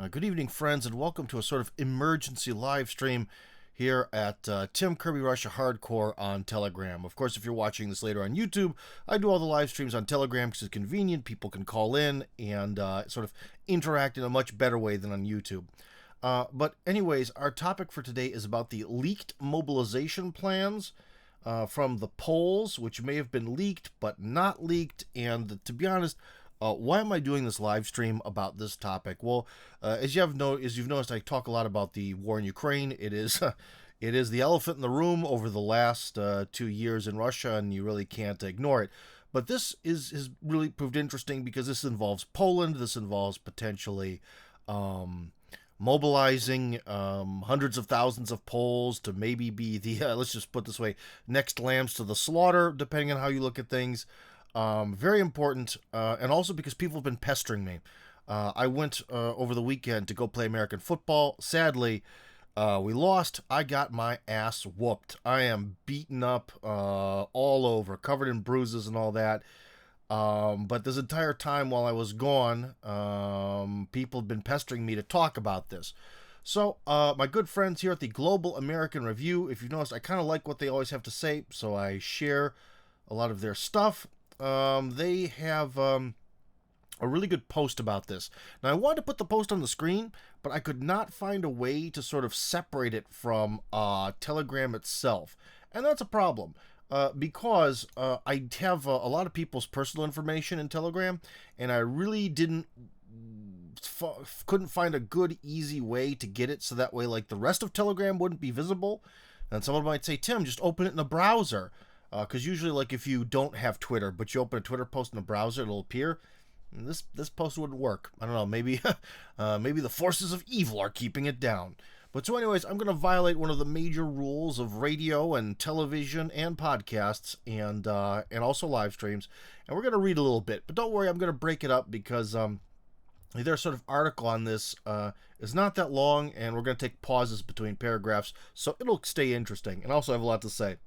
Good evening, friends, and welcome to a sort of emergency live stream here at Tim Kirby Russia Hardcore on Telegram. Of course, if you're watching this later on YouTube, I do all the live streams on Telegram because it's convenient. People can call in and sort of interact in a much better way than on YouTube. But anyways, our topic for today is about the leaked mobilization plans from the polls, which may have been leaked but not leaked. And to be honest, why am I doing this live stream about this topic? Well, as you've noticed, I talk a lot about the war in Ukraine. It is the elephant in the room over the last 2 years in Russia, and you really can't ignore it. But this has really proved interesting because this involves Poland. This involves potentially mobilizing hundreds of thousands of Poles to maybe be the, let's just put it this way, next lambs to the slaughter, depending on how you look at things. Very important, and also because people have been pestering me. I went over the weekend to go play American football. Sadly, we lost. I got my ass whooped. I am beaten up all over, covered in bruises and all that. But this entire time while I was gone, people have been pestering me to talk about this. So, my good friends here at the Global American Review, if you've noticed, I kind of like what they always have to say, so I share a lot of their stuff. They have a really good post about this. Now, I wanted to put the post on the screen, but I could not find a way to sort of separate it from Telegram itself. And that's a problem, because I have a lot of people's personal information in Telegram, and I really couldn't find a good, easy way to get it so that way, like, the rest of Telegram wouldn't be visible. And someone might say, Tim, just open it in a browser. Because usually, like, if you don't have Twitter, but you open a Twitter post in the browser, it'll appear. And this post wouldn't work. I don't know. Maybe maybe the forces of evil are keeping it down. But so, anyways, I'm going to violate one of the major rules of radio and television and podcasts and also live streams. And we're going to read a little bit. But don't worry, I'm going to break it up because their sort of article on this is not that long, and we're going to take pauses between paragraphs, so it'll stay interesting. And also, I have a lot to say.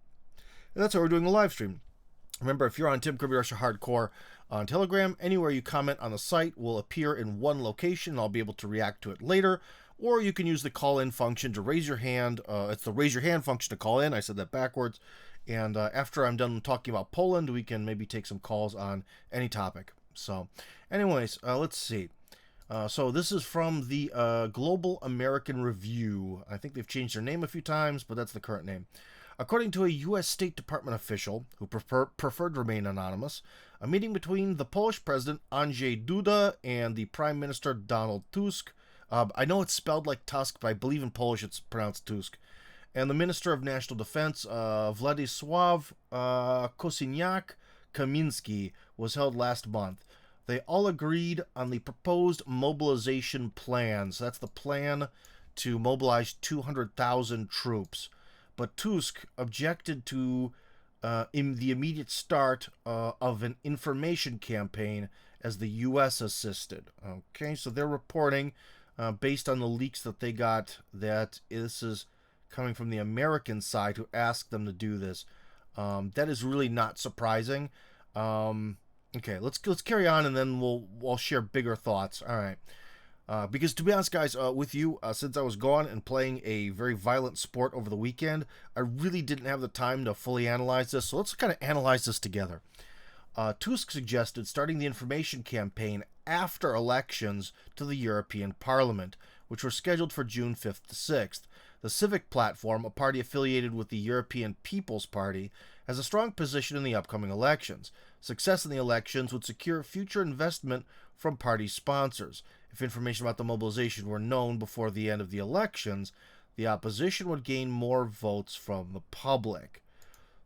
And that's how we're doing the live stream. Remember, if you're on Tim Kirby Russia Hardcore on Telegram, anywhere you comment on the site will appear in one location, and I'll be able to react to it later. Or you can use the call-in function to raise your hand. It's the raise your hand function to call in. I said that backwards. And after I'm done talking about Poland, we can maybe take some calls on any topic. So, anyways, let's see. So this is from the Global American Review. I think they've changed their name a few times, but that's the current name. According to a U.S. State Department official who preferred to remain anonymous, a meeting between the Polish President Andrzej Duda and the Prime Minister Donald Tusk, I know it's spelled like Tusk, but I believe in Polish it's pronounced Tusk, and the Minister of National Defense Władysław Kosiniak-Kamyński was held last month. They all agreed on the proposed mobilization plan. So that's the plan to mobilize 200,000 troops. But Tusk objected to in the immediate start of an information campaign as the U.S. assisted. Okay, so they're reporting, based on the leaks that they got, that this is coming from the American side who asked them to do this. That is really not surprising. Okay, let's carry on, and then we'll share bigger thoughts. All right. Because to be honest, guys, with you, since I was gone and playing a very violent sport over the weekend, I really didn't have the time to fully analyze this. So let's kind of analyze this together. Tusk suggested starting the information campaign after elections to the European Parliament, which were scheduled for June 5th to 6th. The Civic Platform, a party affiliated with the European People's Party, has a strong position in the upcoming elections. Success in the elections would secure future investment from party sponsors. If information about the mobilization were known before the end of the elections, the opposition would gain more votes from the public.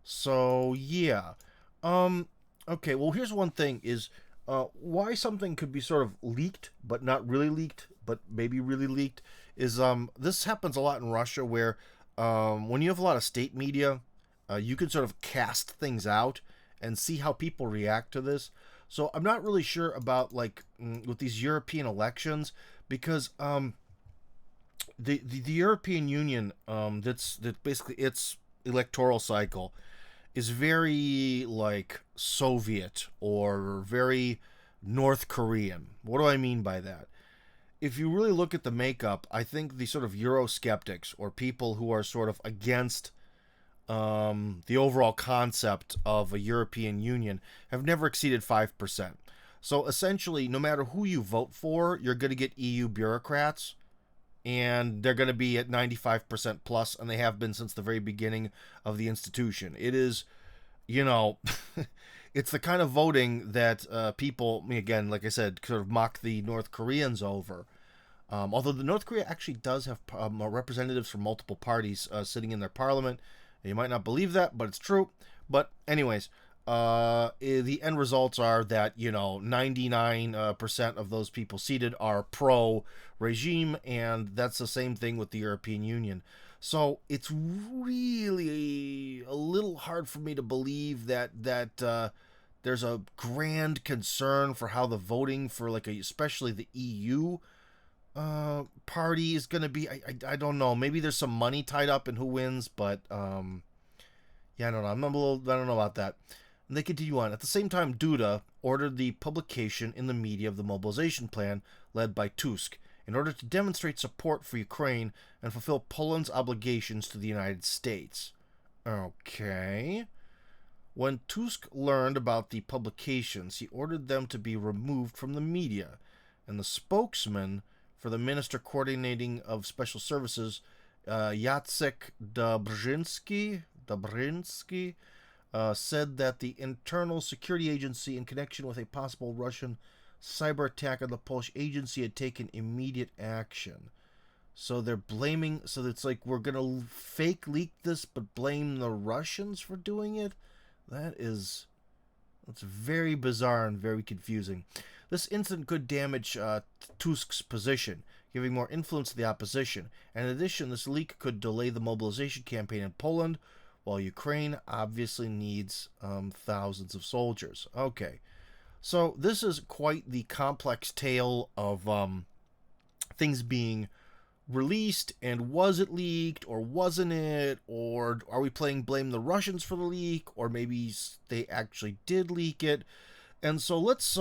So, yeah. Okay, well, here's one thing is why something could be sort of leaked, but not really leaked, but maybe really leaked, is this happens a lot in Russia where when you have a lot of state media, you can sort of cast things out and see how people react to this. So I'm not really sure about, like, with these European elections, because the European Union, that's basically its electoral cycle is very, like, Soviet or very North Korean. What do I mean by that? if you really look at the makeup, I think the sort of Eurosceptics, or people who are sort of against the overall concept of a European Union, have never exceeded 5%. So essentially, no matter who you vote for, you're going to get EU bureaucrats, and they're going to be at 95% plus, and they have been since the very beginning of the institution. It is, you know, it's the kind of voting that people, again, like I said, sort of mock the North Koreans over. Although the North Korea actually does have representatives from multiple parties sitting in their parliament. You might not believe that, but it's true. But anyways, the end results are that, 99% of those people seated are pro-regime, and that's the same thing with the European Union. So it's really a little hard for me to believe that there's a grand concern for how the voting for, like, especially the EU party is going to be. I don't know. Maybe there's some money tied up in who wins, but yeah, I don't know. I don't know about that. And they continue on. At the same time, Duda ordered the publication in the media of the mobilization plan led by Tusk in order to demonstrate support for Ukraine and fulfill Poland's obligations to the United States. Okay. When Tusk learned about the publications, he ordered them to be removed from the media, and the spokesman for the Minister Coordinating of Special Services, Jacek Dobrzyński, said that the Internal Security Agency, in connection with a possible Russian cyber attack on the Polish agency, had taken immediate action. So they're blaming, so it's like we're going to fake leak this but blame the Russians for doing it? That's very bizarre and very confusing. This incident could damage Tusk's position, giving more influence to the opposition. And in addition, this leak could delay the mobilization campaign in Poland, while Ukraine obviously needs thousands of soldiers. Okay, so this is quite the complex tale of things being released, and was it leaked, or wasn't it, or are we playing blame the Russians for the leak, or maybe they actually did leak it. And so let's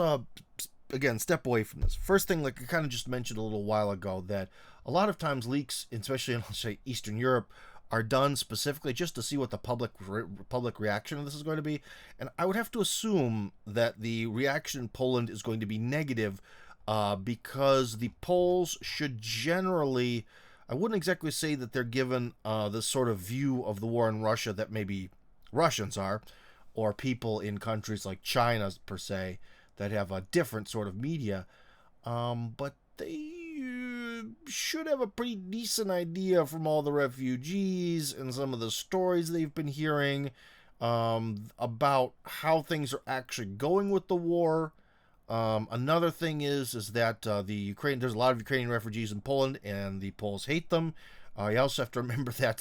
again step away from this. First thing, like I kind of just mentioned a little while ago, that a lot of times leaks, especially in, let's say, Eastern Europe, are done specifically just to see what the public reaction to this is going to be. And I would have to assume that the reaction in Poland is going to be negative, because the Poles should generally, I wouldn't exactly say that they're given this sort of view of the war in Russia that maybe Russians are, or people in countries like China, per se, that have a different sort of media, but they should have a pretty decent idea from all the refugees and some of the stories they've been hearing about how things are actually going with the war. Another thing is that there's a lot of Ukrainian refugees in Poland, and the Poles hate them. You also have to remember that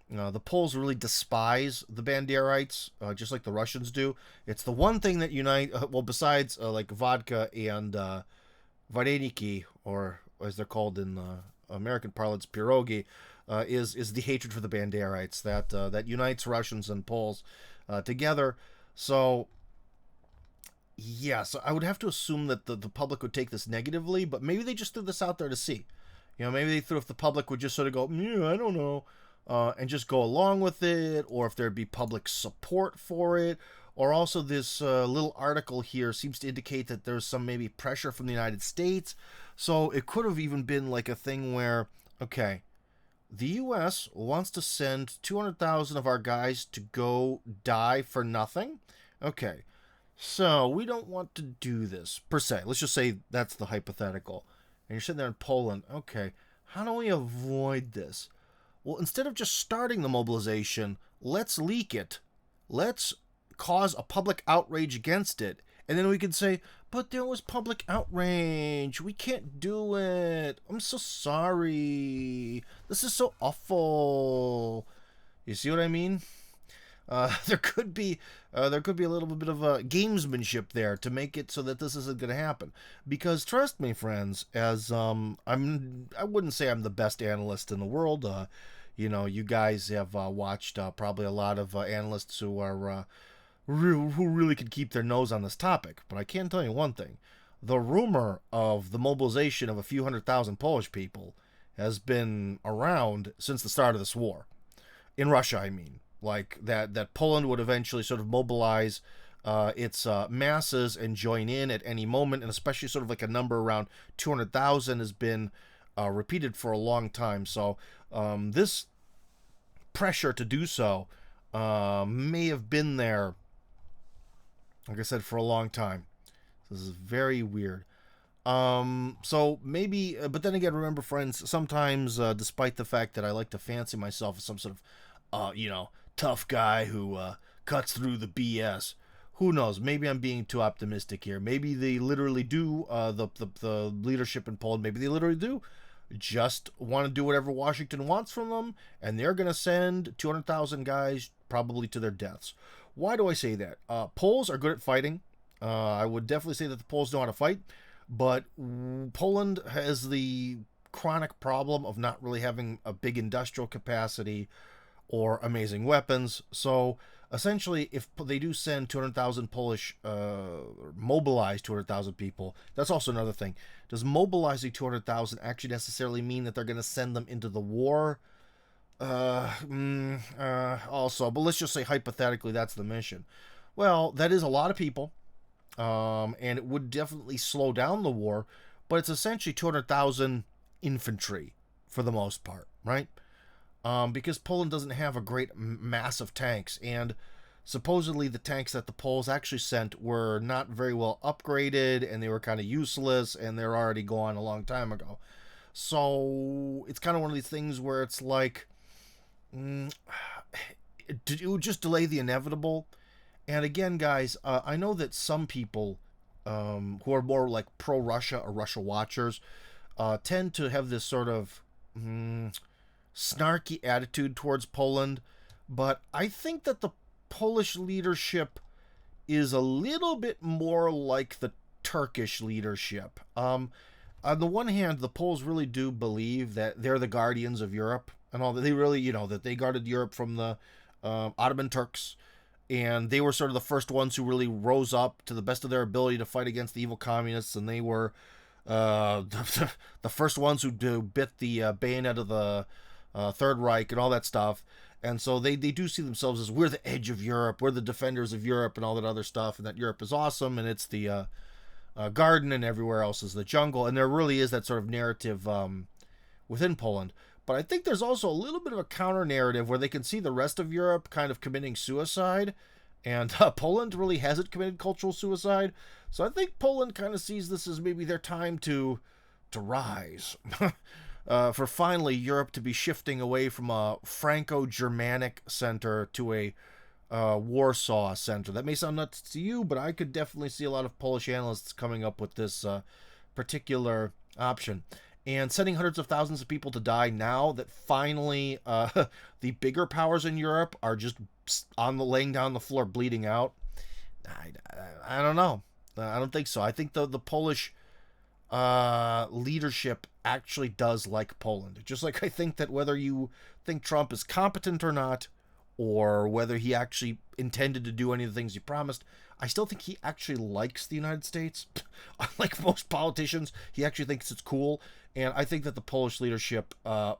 the Poles really despise the Banderites, just like the Russians do. It's the one thing that unite, besides like vodka and vareniki, or as they're called in American parlance, pierogi, is the hatred for the Banderites that unites Russians and Poles together. So yeah, so I would have to assume that the public would take this negatively, but maybe they just threw this out there to see. Maybe they threw, if the public would just sort of go, yeah, I don't know, and just go along with it, or if there'd be public support for it. Or also, this little article here seems to indicate that there's some maybe pressure from the United States. So it could have even been like a thing where, okay, the U.S. wants to send 200,000 of our guys to go die for nothing. Okay, so we don't want to do this, per se. Let's just say that's the hypothetical. And you're sitting there in Poland. Okay, how do we avoid this? Well, instead of just starting the mobilization, let's leak it. Let's cause a public outrage against it. And then we can say, but there was public outrage. We can't do it. I'm so sorry. This is so awful. You see what I mean? There could be a little bit of a gamesmanship there to make it so that this isn't going to happen. Because trust me, friends, as I wouldn't say I'm the best analyst in the world. You guys have watched probably a lot of analysts who are who really can keep their nose on this topic. But I can tell you one thing: the rumor of the mobilization of a few 100,000 Polish people has been around since the start of this war. In Russia, I mean. Like, that Poland would eventually sort of mobilize its masses and join in at any moment, and especially sort of like a number around 200,000 has been repeated for a long time. So this pressure to do so may have been there, like I said, for a long time. This is very weird. So maybe, but then again, remember, friends, sometimes, despite the fact that I like to fancy myself as some sort of, tough guy who cuts through the BS, who knows? Maybe I'm being too optimistic here. Maybe they literally do, the leadership in Poland, maybe they literally do just want to do whatever Washington wants from them, and they're going to send 200,000 guys probably to their deaths. Why do I say that? Poles are good at fighting. I would definitely say that the Poles know how to fight, but Poland has the chronic problem of not really having a big industrial capacity or amazing weapons. So essentially, if they do send 200,000 Polish, mobilize 200,000 people, that's also another thing. Does mobilizing 200,000 actually necessarily mean that they're going to send them into the war? Also, but let's just say hypothetically that's the mission. Well, that is a lot of people, and it would definitely slow down the war, but it's essentially 200,000 infantry for the most part, right? Because Poland doesn't have a great mass of tanks, and supposedly the tanks that the Poles actually sent were not very well upgraded, and they were kind of useless, and they're already gone a long time ago. So it's kind of one of these things where it's like, it would just delay the inevitable. And again, guys, I know that some people who are more like pro-Russia or Russia watchers tend to have this sort of snarky attitude towards Poland, but I think that the Polish leadership is a little bit more like the Turkish leadership. On the one hand, the Poles really do believe that they're the guardians of Europe and all that. They really, that they guarded Europe from the Ottoman Turks, and they were sort of the first ones who really rose up to the best of their ability to fight against the evil communists, and they were the first ones who bit the bayonet of the Third Reich and all that stuff. And so they do see themselves as, we're the edge of Europe, we're the defenders of Europe and all that other stuff, and that Europe is awesome, and it's the garden, and everywhere else is the jungle. And there really is that sort of narrative within Poland. But I think there's also a little bit of a counter narrative where they can see the rest of Europe kind of committing suicide, and Poland really hasn't committed cultural suicide. So I think Poland kind of sees this as maybe their time to rise. For finally Europe to be shifting away from a Franco-Germanic center to a Warsaw center. That may sound nuts to you, but I could definitely see a lot of Polish analysts coming up with this particular option. And sending hundreds of thousands of people to die now that finally the bigger powers in Europe are just laying down the floor bleeding out. I don't know. I don't think so. I think the Polish leadership actually does like Poland. Just like I think that whether you think Trump is competent or not, or whether he actually intended to do any of the things he promised, I still think he actually likes the United States. Unlike most politicians, he actually thinks it's cool. And I think that the Polish leadership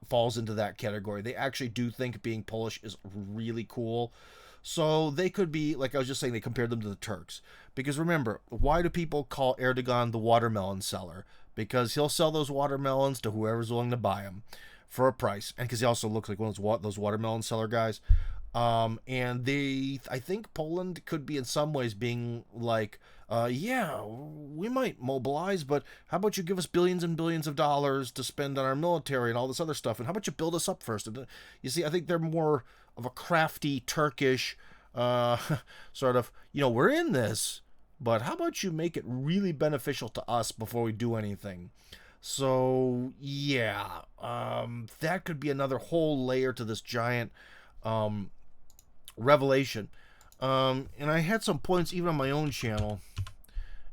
falls into that category. They actually do think being Polish is really cool. So they could be, like I was just saying, they compared them to the Turks. Because remember, why do people call Erdogan the watermelon seller? Because he'll sell those watermelons to whoever's willing to buy them for a price. And because he also looks like one of those watermelon seller guys. And I think Poland could be in some ways being like, yeah, we might mobilize, but how about you give us billions and billions of dollars to spend on our military and all this other stuff, and how about you build us up first? And you see, I think they're more of a crafty Turkish sort of, we're in this, but how about you make it really beneficial to us before we do anything? So yeah, that could be another whole layer to this giant revelation. And I had some points even on my own channel,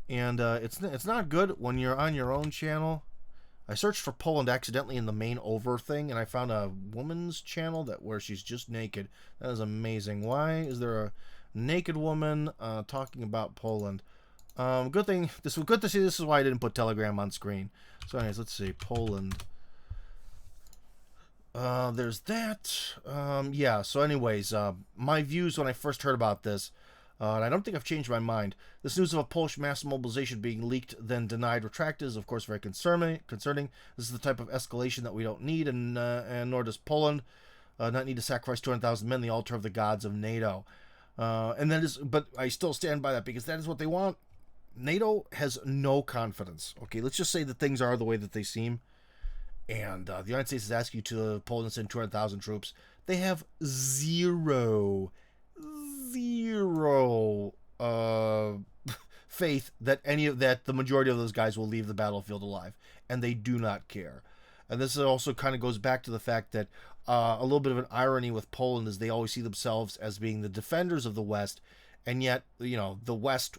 and it's not good when you're on your own channel. I searched for Poland accidentally in the main over thing, and I found a woman's channel where she's just naked. That is amazing. Why is there a naked woman talking about Poland? Good thing. This was good to see. This is why I didn't put Telegram on screen. So, anyways, let's see. Poland. There's that. Yeah. So, anyways, my views when I first heard about this, and I don't think I've changed my mind. This news of a Polish mass mobilization being leaked, then denied, retracted is, of course, very concerning. This is the type of escalation that we don't need, and nor does Poland not need to sacrifice 200,000 men, the altar of the gods of NATO. And that is, but I still stand by that because that is what they want. NATO has no confidence. Okay, let's just say that things are the way that they seem, and the United States is asking you to Poland to send 200,000 troops. They have zero faith that the majority of those guys will leave the battlefield alive, and they do not care. And this also kind of goes back to the fact that a little bit of an irony with Poland is they always see themselves as being the defenders of the West, and yet the West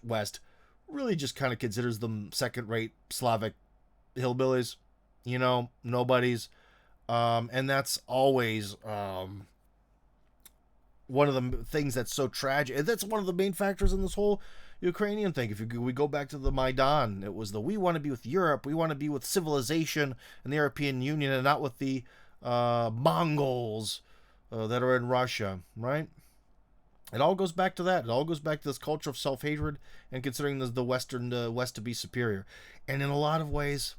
really just kind of considers them second-rate Slavic hillbillies, nobodies, and that's always one of the things that's so tragic. And that's one of the main factors in this whole Ukrainian thing. If we go back to the Maidan, it was we want to be with Europe, we want to be with civilization and the European Union, and not with the Mongols that are in Russia, right? It all goes back to that. It all goes back to this culture of self-hatred and considering the Western West to be superior. And in a lot of ways,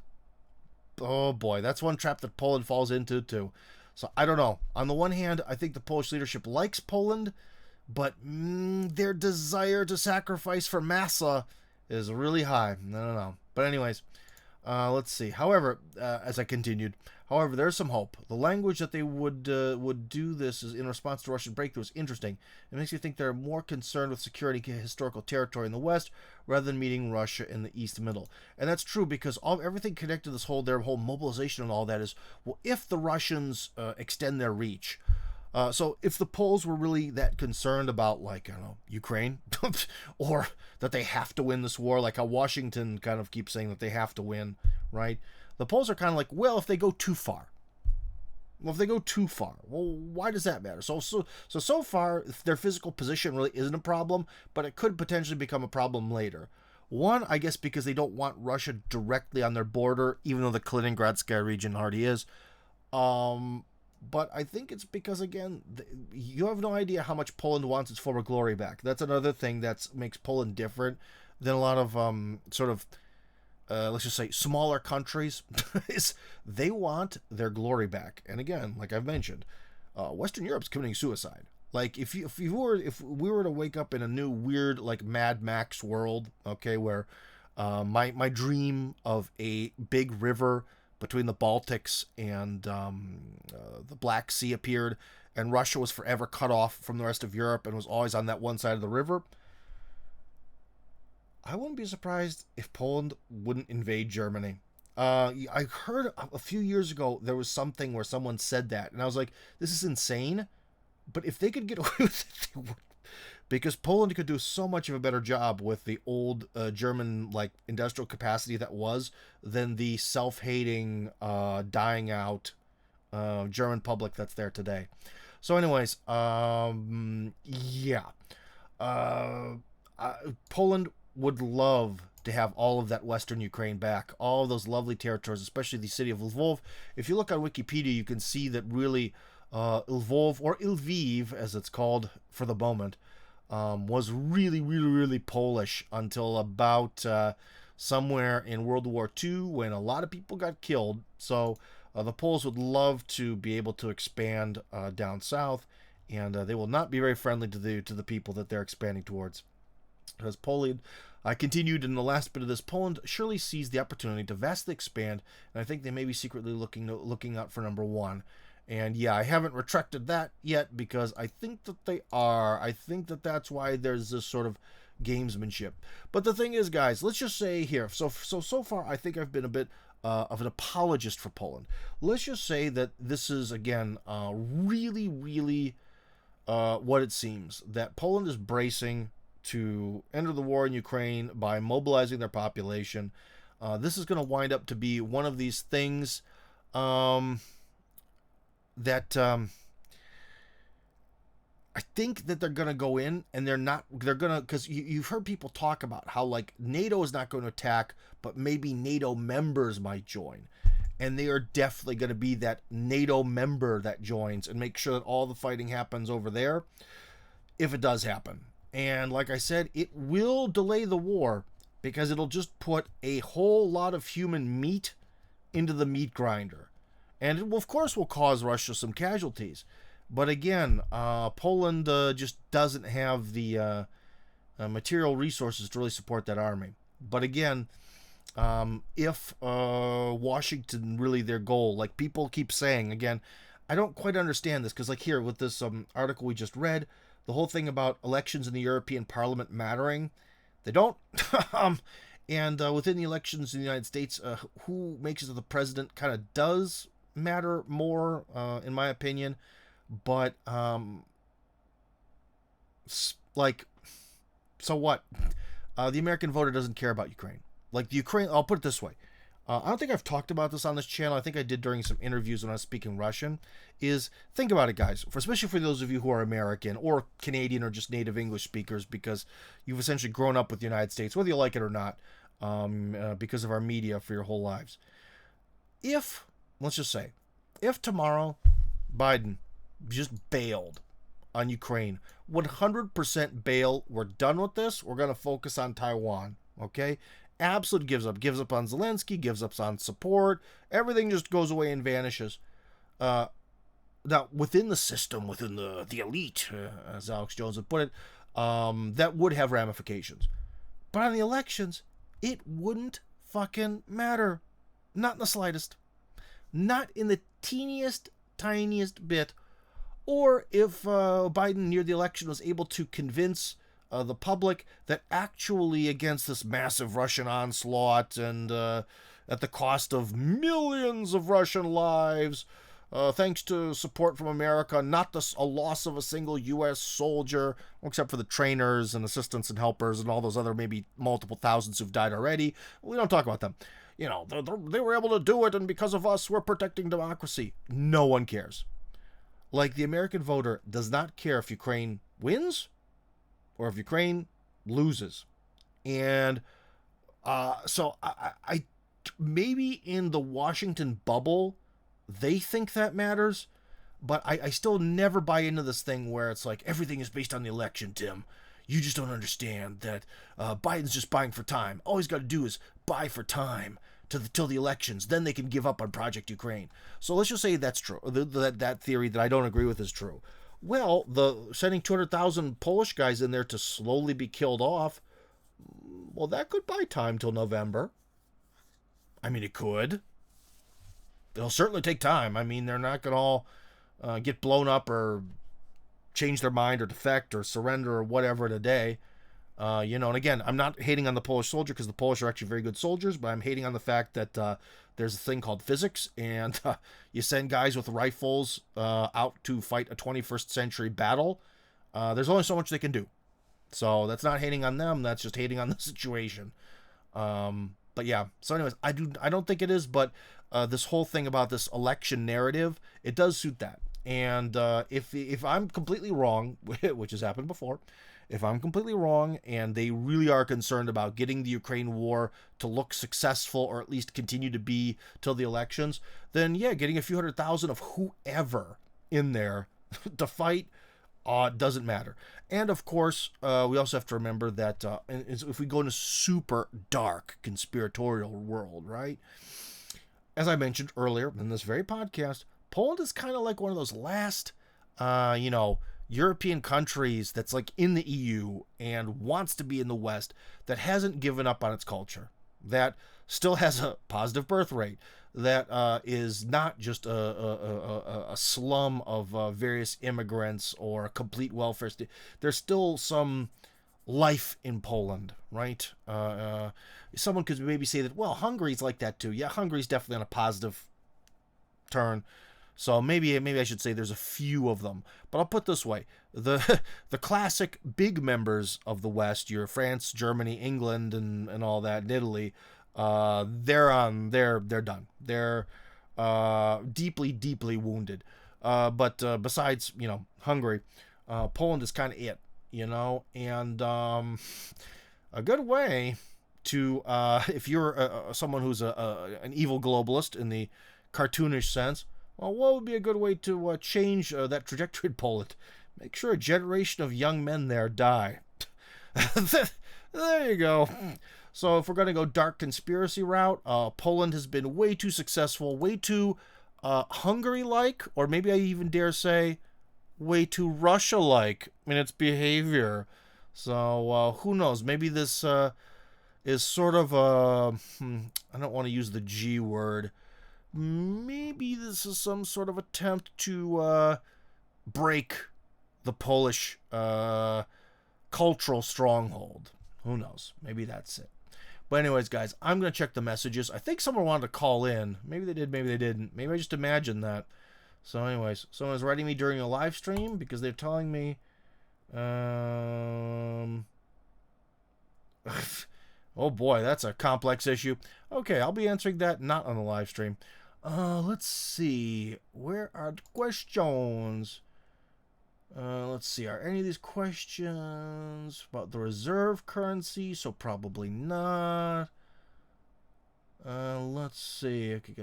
oh boy, that's one trap that Poland falls into too. So I don't know. On the one hand, I think the Polish leadership likes Poland, but their desire to sacrifice for massa is really high. I don't know. But anyways, let's see. However, as I continued, there's some hope. The language that they would do this is in response to Russian breakthrough is interesting. It makes me think they're more concerned with security historical territory in the West rather than meeting Russia in the East Middle. And that's true because everything connected to this their whole mobilization and all that is, well, if the Russians extend their reach. So if the Poles were really that concerned about, like, I don't know, Ukraine, or that they have to win this war, like how Washington kind of keeps saying that they have to win, right? The Poles are kind of like, well, if they go too far. Well, why does that matter? So far, their physical position really isn't a problem, but it could potentially become a problem later. One, I guess because they don't want Russia directly on their border, even though the Kaliningradskaya region already is. But I think it's because, again, you have no idea how much Poland wants its former glory back. That's another thing that makes Poland different than a lot of let's just say, smaller countries. Is they want their glory back. And again, like I've mentioned, Western Europe's committing suicide. Like if we were to wake up in a new weird like Mad Max world, okay, where my dream of a big river between the Baltics and the Black Sea appeared, and Russia was forever cut off from the rest of Europe and was always on that one side of the river, I wouldn't be surprised if Poland wouldn't invade Germany. I heard a few years ago there was something where someone said that, and I was like, this is insane. But if they could get away with it, they would. Because Poland could do so much of a better job with the old German like industrial capacity that was than the self-hating, dying out German public that's there today. So, anyways, yeah, Poland would love to have all of that Western Ukraine back, all of those lovely territories, especially the city of Lvov. If you look on Wikipedia, you can see that really Lvov, or Lviv as it's called for the moment, was really, really, really Polish until about somewhere in World War II when a lot of people got killed. So the Poles would love to be able to expand down south, and they will not be very friendly to the people that they're expanding towards. As Poland continued in the last bit of this, Poland surely sees the opportunity to vastly expand, and I think they may be secretly looking out for number one. And yeah, I haven't retracted that yet because I think that they are. I think that that's why there's this sort of gamesmanship. But the thing is, guys, let's just say here. So far, I think I've been a bit of an apologist for Poland. Let's just say that this is again really, really what it seems, that Poland is bracing to enter the war in Ukraine by mobilizing their population. This is going to wind up to be one of these things. That I think that they're going to go in and they're going to, because you've heard people talk about how like NATO is not going to attack, but maybe NATO members might join. And they are definitely going to be that NATO member that joins and make sure that all the fighting happens over there, if it does happen. And like I said, it will delay the war because it'll just put a whole lot of human meat into the meat grinder. And it will, of course, will cause Russia some casualties. But again, Poland just doesn't have the material resources to really support that army. But again, if Washington really their goal, like people keep saying, again, I don't quite understand this because like here with this article we just read, the whole thing about elections in the European Parliament mattering, they don't. And within the elections in the United States, who makes it so the president kind of does matter more, in my opinion. But like, so what? The American voter doesn't care about Ukraine. Like the Ukraine, I'll put it this way. I don't think I've talked about this on this channel. I think I did during some interviews when I was speaking Russian. Is think about it, guys. Especially for those of you who are American or Canadian or just native English speakers, because you've essentially grown up with the United States, whether you like it or not, because of our media for your whole lives. If, let's just say, if tomorrow Biden just bailed on Ukraine, 100% bail, we're done with this, we're going to focus on Taiwan, okay? Absolute gives up on Zelensky, gives up on support, everything just goes away and vanishes. Now, within the system, within the elite, as Alex Jones would put it, that would have ramifications. But on the elections, it wouldn't fucking matter. Not in the slightest. Not in the teeniest, tiniest bit. Or if Biden near the election was able to convince the public that actually against this massive Russian onslaught and at the cost of millions of Russian lives, thanks to support from America, not a loss of a single U.S. soldier, except for the trainers and assistants and helpers and all those other maybe multiple thousands who've died already. We don't talk about them. You know, they were able to do it, and because of us, we're protecting democracy. No one cares. Like, the American voter does not care if Ukraine wins or if Ukraine loses. And so I maybe in the Washington bubble, they think that matters, but I still never buy into this thing where it's like everything is based on the election, Tim. You just don't understand that Biden's just buying for time. All he's got to do is buy for time till the elections. Then they can give up on Project Ukraine. So let's just say that's true. That theory that I don't agree with is true. Well, sending 200,000 Polish guys in there to slowly be killed off, well, that could buy time till November. I mean, it could. It'll certainly take time. I mean, they're not going to all get blown up or change their mind or defect or surrender or whatever in a day. And again, I'm not hating on the Polish soldier because the Polish are actually very good soldiers, but I'm hating on the fact that there's a thing called physics, and you send guys with rifles out to fight a 21st century battle. There's only so much they can do. So that's not hating on them. That's just hating on the situation. But yeah. So anyways, I don't think it is, but this whole thing about this election narrative, it does suit that. And if I'm completely wrong, which has happened before, if I'm completely wrong and they really are concerned about getting the Ukraine war to look successful or at least continue to be till the elections, then yeah, getting a few 100,000 of whoever in there to fight doesn't matter. And of course, we also have to remember that if we go in a super dark conspiratorial world, right? As I mentioned earlier in this very podcast, Poland is kind of like one of those last, European countries that's like in the EU and wants to be in the West, that hasn't given up on its culture, that still has a positive birth rate, that is not just a slum of various immigrants or a complete welfare state. There's still some life in Poland, right? Someone could maybe say that, well, Hungary's like that too. Yeah, Hungary's definitely on a positive turn. So maybe I should say there's a few of them. But I'll put it this way. The classic big members of the West, your France, Germany, England, and all that, and Italy, they're done. They're deeply, deeply wounded. But besides, Hungary, Poland is kind of it, you know, and a good way to, if you're someone who's an evil globalist in the cartoonish sense, well, what would be a good way to change that trajectory in Poland? Make sure a generation of young men there die. There you go. So if we're going to go dark conspiracy route, Poland has been way too successful, way too Hungary-like, or maybe I even dare say way too Russia-like in its behavior. So who knows? Maybe this is sort of a... I don't want to use the G word. Maybe this is some sort of attempt to break the Polish cultural stronghold. Who knows? Maybe that's it. But anyways, guys, I'm going to check the messages. I think someone wanted to call in. Maybe they did, maybe they didn't. Maybe I just imagined that. So anyways, someone was writing me during a live stream because they're telling me... oh boy, that's a complex issue. Okay, I'll be answering that not on the live stream. Let's see. Where are the questions? Let's see. Are any of these questions about the reserve currency? So probably not. Let's see. Okay,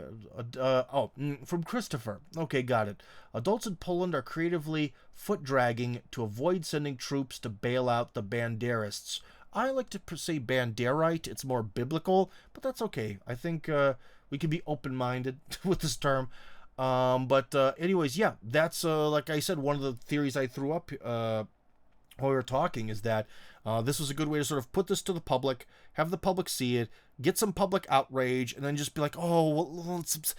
from Christopher. Okay, got it. Adults in Poland are creatively foot dragging to avoid sending troops to bail out the Banderists. I like to say Banderite. It's more biblical, but that's okay. I think we can be open-minded with this term. But anyways, yeah, that's like I said, one of the theories I threw up while we were talking is that this was a good way to sort of put this to the public, have the public see it, get some public outrage, and then just be like, oh, well, it's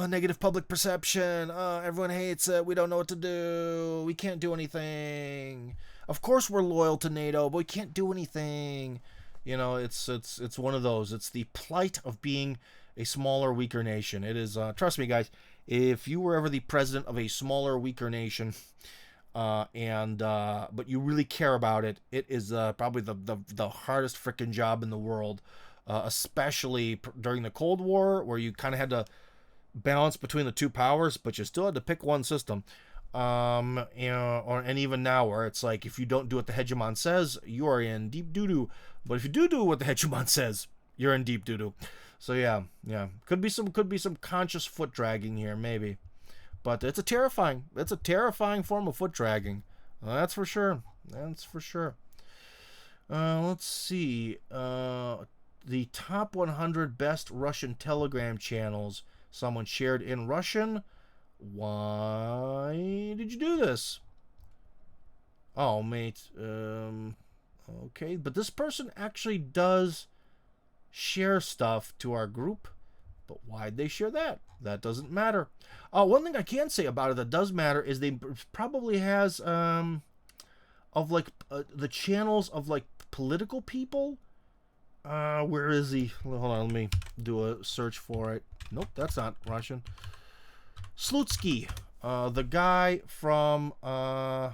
negative public perception. Everyone hates it. We don't know what to do. We can't do anything. Of course we're loyal to NATO, but we can't do anything. You know, it's one of those. It's the plight of being a smaller, weaker nation. It is, trust me, guys, if you were ever the president of a smaller, weaker nation, but you really care about it, it is probably the hardest freaking job in the world, especially during the Cold War, where you kind of had to balance between the two powers, but you still had to pick one system. And even now, where it's like, if you don't do what the hegemon says, you are in deep doo-doo. But if you do what the hegemon says, you're in deep doo-doo. So yeah, could be some conscious foot dragging here, maybe, but it's a terrifying form of foot dragging. That's for sure. Let's see. The top 100 best Russian Telegram channels. Someone shared in Russian. Why did you do this? Oh, mate. Okay, but this person actually does share stuff to our group, but why'd they share that? That doesn't matter. One thing I can say about it that does matter is they probably has of like the channels of like political people. Where is he? Hold on, let me do a search for it. Nope, that's not Russian. Slutsky, the guy from the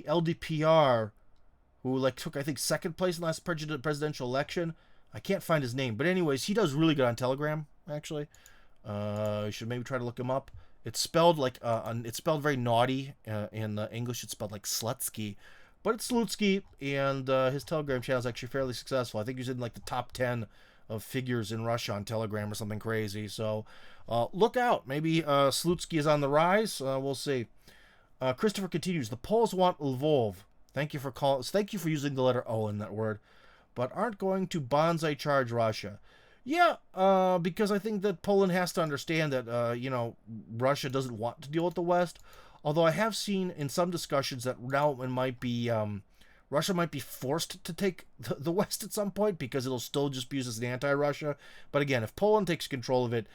LDPR, who like took, I think, second place in the last presidential election. I can't find his name, but anyways, he does really good on Telegram. Actually, you should maybe try to look him up. It's spelled like it's spelled very naughty in English. It's spelled like Slutsky, but it's Slutsky, and his Telegram channel is actually fairly successful. I think he's in like the top 10 of figures in Russia on Telegram or something crazy. So look out. Maybe Slutsky is on the rise. We'll see. Christopher continues. The Poles want Lvov. Thank you for using the letter O in that word, but aren't going to bonsai charge Russia. Yeah, because I think that Poland has to understand that Russia doesn't want to deal with the West. Although I have seen in some discussions that now it might be Russia might be forced to take the West at some point because it'll still just be used as an anti-Russia. But again, if Poland takes control of it,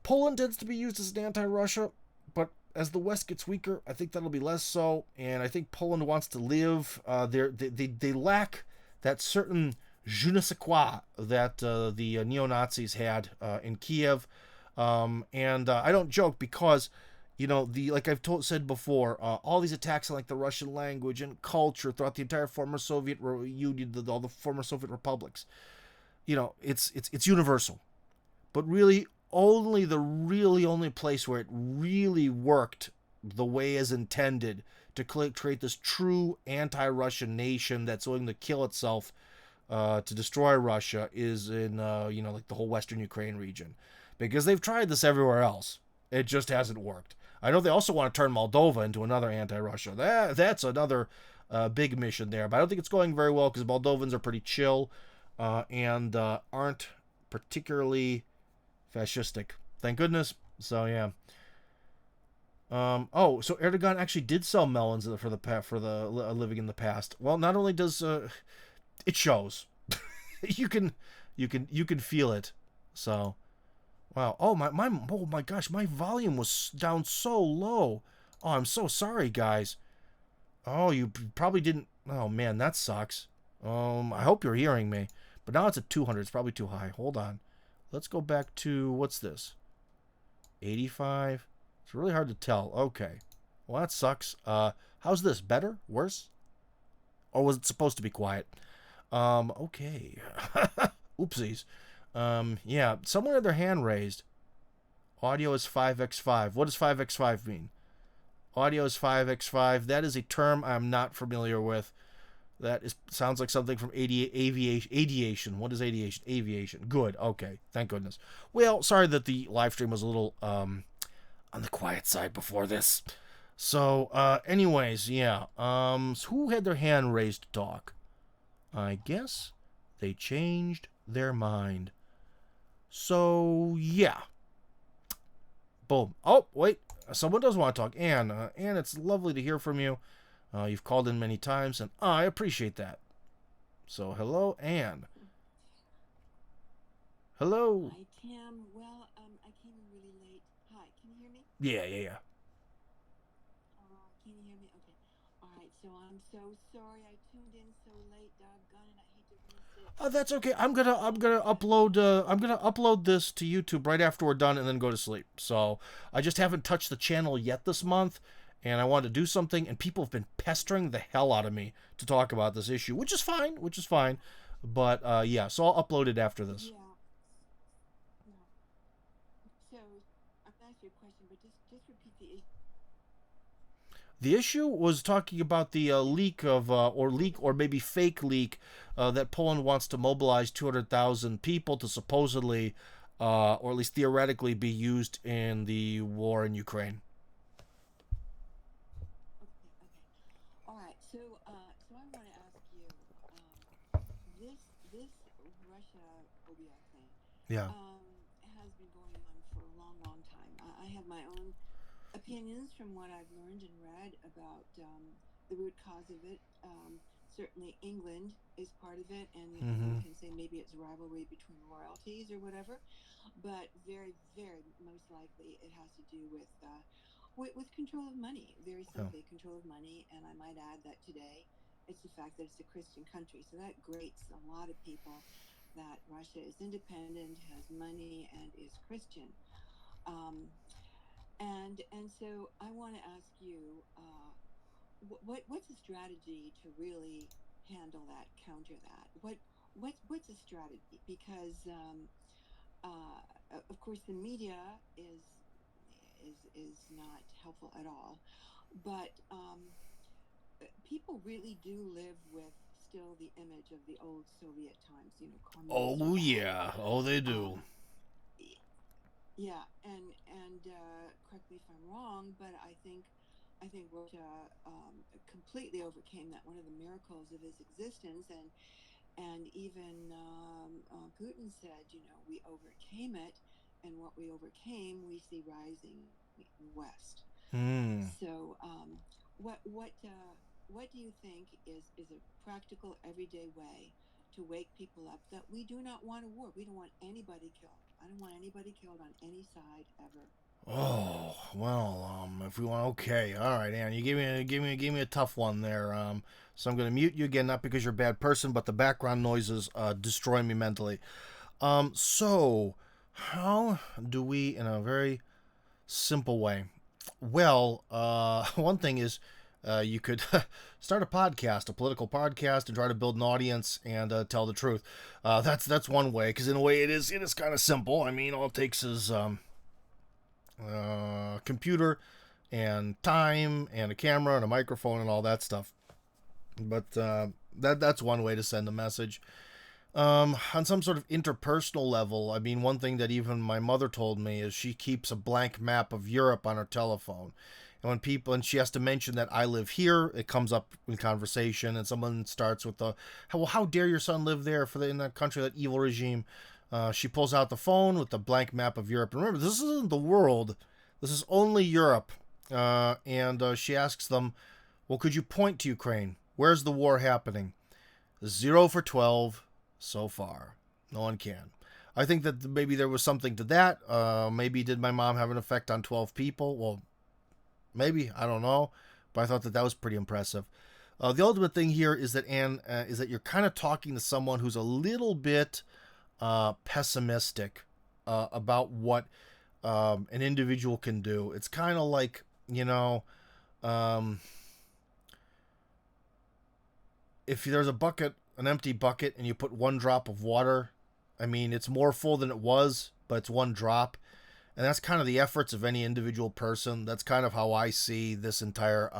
Poland tends to be used as an anti-Russia. But as the West gets weaker, I think that'll be less so. And I think Poland wants to live. They lack that certain je ne sais quoi that the neo-Nazis had in Kiev. And I don't joke because, like I've said before, all these attacks on like the Russian language and culture throughout the entire former Soviet Union, all the former Soviet republics, it's universal. But really, only place where it really worked the way as intended to create this true anti-Russian nation that's willing to kill itself to destroy Russia is in like the whole Western Ukraine region, because they've tried this everywhere else. It just hasn't worked. I know they also want to turn Moldova into another anti-Russia. That's another big mission there, but I don't think it's going very well because Moldovans are pretty chill and aren't particularly fascistic. Thank goodness. So yeah. So Erdogan actually did sell melons for the living in the past. Well, not only does it shows, you can feel it. So, wow. Oh my gosh, my volume was down so low. Oh, I'm so sorry, guys. Oh, you probably didn't. Oh man, that sucks. I hope you're hearing me. But now it's at 200. It's probably too high. Hold on. Let's go back to what's this? 85. It's really hard to tell. Okay. Well, that sucks. How's this? Better? Worse? Or was it supposed to be quiet? Okay. Oopsies. Yeah, someone had their hand raised. Audio is 5x5. What does 5x5 mean? Audio is 5x5. That is a term I'm not familiar with. Sounds like something from aviation. What is aviation? Aviation. Good. Okay. Thank goodness. Well, sorry that the live stream was a little on the quiet side before this. So, anyways, yeah. So who had their hand raised to talk? I guess they changed their mind. So, yeah. Boom. Oh, wait. Someone does want to talk. Anne, it's lovely to hear from you. You've called in many times, and I appreciate that. So, hello, Anne. Hello. Hi, Tim. Well, I came in really late. Hi, can you hear me? Yeah. Can you hear me? Okay. All right, so I'm so sorry I tuned in so late, doggone it. I hate to miss it. Oh, that's okay. I'm gonna upload this to YouTube right after we're done, and then go to sleep. So I just haven't touched the channel yet this month, and I wanted to do something, and people have been pestering the hell out of me to talk about this issue, which is fine. But yeah, so I'll upload it after this. Yeah. Yeah. So I'm gonna ask you a question, but just repeat the issue. The issue was talking about the leak or maybe fake leak that Poland wants to mobilize 200,000 people to supposedly, or at least theoretically, be used in the war in Ukraine. Okay. All right. So I want to ask you, this Russia phobia thing, Yeah. has been going on for a long, long time. I have my own opinions from what I've learned and read about the root cause of it. Certainly, England is part of it, and Mm-hmm. we can say maybe it's rivalry between royalties or whatever. But very, very most likely, it has to do with control of money. Very Yeah. simply, control of money. And I might add that today, it's the fact that it's a Christian country, so that grates a lot of people. That Russia is independent, has money, and is Christian. Um, and so I want to ask you, what's a strategy to really handle that, counter that? What's a strategy? Because of course the media is not helpful at all, but people really do live with still the image of the old Soviet times, communists are Oh bad. yeah. Oh, they do. Um, Yeah, and correct me if I'm wrong, but I think Russia completely overcame that. One of the miracles of his existence, and even Putin said, we overcame it, and what we overcame, we see rising west. Hmm. So, what do you think is a practical everyday way to wake people up that we do not want a war? We don't want anybody killed. I don't want anybody killed on any side ever. Oh well. If we want, okay, all right, Ann. You gave me a tough one there. So I'm gonna mute you again, not because you're a bad person, but the background noises destroy me mentally. So how do we, in a very simple way? Well, one thing is, you could start a podcast, a political podcast, and try to build an audience and tell the truth. That's one way, because in a way it is kind of simple. I mean, all it takes is computer and time and a camera and a microphone and all that stuff. But that's one way to send a message. On some sort of interpersonal level, I mean, one thing that even my mother told me is she keeps a blank map of Europe on her telephone. And she has to mention that I live here, it comes up in conversation, and someone starts with well, how dare your son live there in that country, that evil regime. She pulls out the phone with the blank map of Europe. And remember, this isn't the world. This is only Europe. And she asks them, well, could you point to Ukraine? Where's the war happening? 0 for 12 so far. No one can. I think that maybe there was something to that. Maybe did my mom have an effect on 12 people? Well, maybe. I don't know. But I thought that was pretty impressive. The ultimate thing here is that, Anne, is that you're kind of talking to someone who's a little bit pessimistic about what an individual can do. It's kind of like, if there's a bucket, an empty bucket, and you put one drop of water, I mean, it's more full than it was, but it's one drop. And that's kind of the efforts of any individual person. That's kind of how I see this entire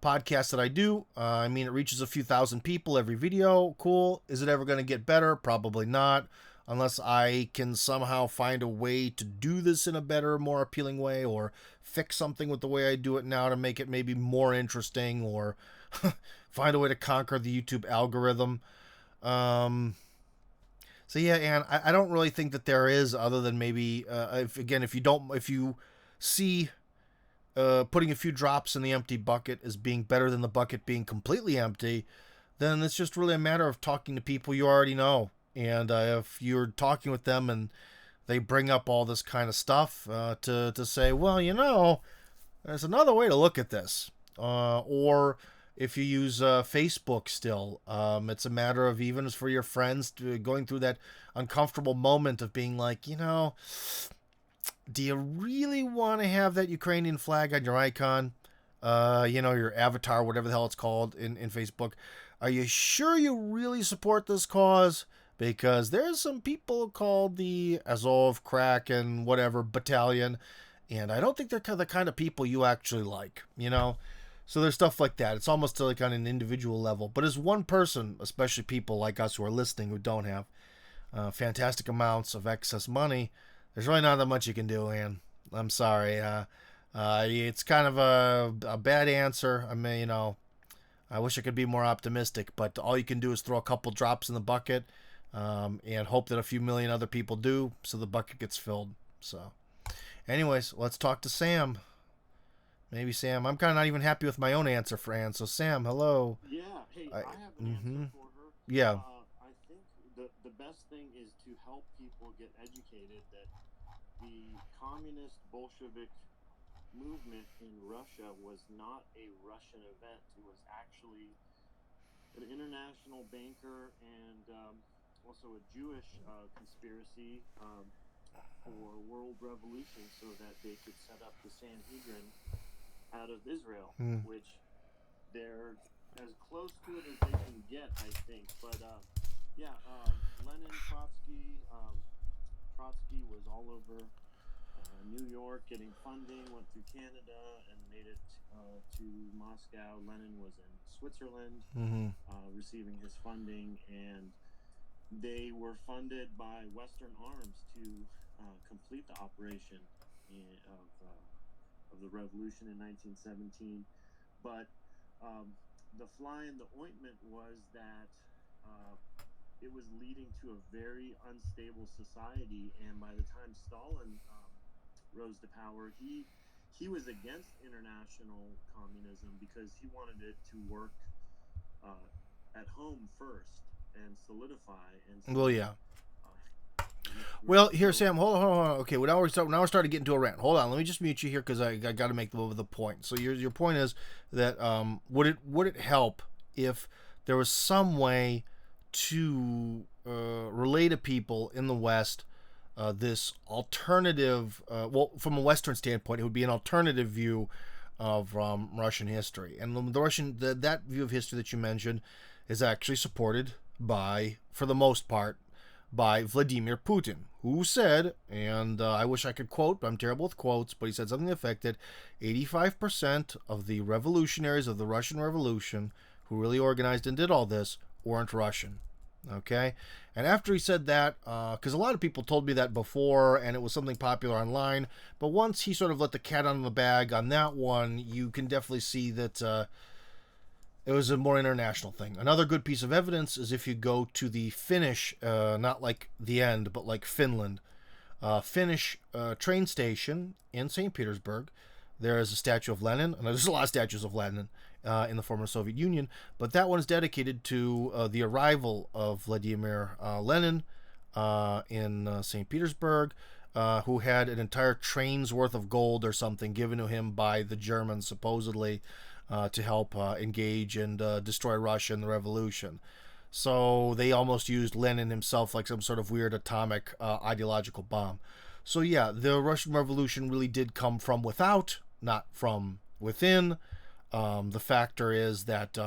podcast that I do. I mean, it reaches a few thousand people every video. Cool. Is it ever going to get better? Probably not. Unless I can somehow find a way to do this in a better, more appealing way, or fix something with the way I do it now to make it maybe more interesting, or find a way to conquer the YouTube algorithm. So yeah, Anne, I don't really think that there is, other than maybe if you see putting a few drops in the empty bucket as being better than the bucket being completely empty, then it's just really a matter of talking to people you already know. And if you're talking with them and they bring up all this kind of stuff to say, well, there's another way to look at this. Or if you use Facebook still, it's a matter of, even for your friends, going through that uncomfortable moment of being like, do you really want to have that Ukrainian flag on your icon? Your avatar, whatever the hell it's called in Facebook. Are you sure you really support this cause? Because there's some people called the Azov, Crack, and whatever battalion, and I don't think they're the kind of people you actually like, So there's stuff like that. It's almost like on an individual level. But as one person, especially people like us who are listening who don't have fantastic amounts of excess money, there's really not that much you can do, Ann. I'm sorry. It's kind of a bad answer. I mean, I wish I could be more optimistic, but all you can do is throw a couple drops in the bucket and hope that a few million other people do, so the bucket gets filled. So anyways, let's talk to Sam. Maybe Sam. I'm kind of not even happy with my own answer for Anne. So Sam, hello. Yeah. Hey, I have an answer for her. Yeah. I think the best thing is to help people get educated that the communist Bolshevik movement in Russia was not a Russian event. It was actually an international banker and also a Jewish conspiracy for world revolution, so that they could set up the Sanhedrin out of Israel, which they're as close to it as they can get, I think. But Lenin, Trotsky was all over New York getting funding, went through Canada and made it to Moscow. Lenin was in Switzerland receiving his funding, and they were funded by Western arms to complete the operation of the revolution in 1917. But the fly in the ointment was that it was leading to a very unstable society, and by the time Stalin rose to power, he was against international communism because he wanted it to work at home first and solidify. And well, yeah. Well, here, Sam, hold on. Okay, well, now we're starting to get into a rant. Hold on, let me just mute you here because I got to make the point. So your point is that would it help if there was some way to relay to people in the West this alternative, from a Western standpoint, it would be an alternative view of Russian history, and that view of history that you mentioned is actually supported by, for the most part, by Vladimir Putin, who said, and I wish I could quote, but I'm terrible with quotes, but he said something that affected 85% of the revolutionaries of the Russian Revolution who really organized and did all this weren't Russian. Okay? And after he said that, because a lot of people told me that before, and it was something popular online, but once he sort of let the cat out of the bag on that one, you can definitely see that it was a more international thing. Another good piece of evidence is if you go to the Finnish, not like the end, but like Finland, Finnish train station in St. Petersburg. There is a statue of Lenin, and there's a lot of statues of Lenin in the former Soviet Union, but that one is dedicated to the arrival of Vladimir Lenin in St. Petersburg, who had an entire train's worth of gold or something given to him by the Germans, supposedly, to help engage and destroy Russia in the revolution. So they almost used Lenin himself like some sort of weird atomic ideological bomb. So yeah, the Russian Revolution really did come from without, not from within. The factor is that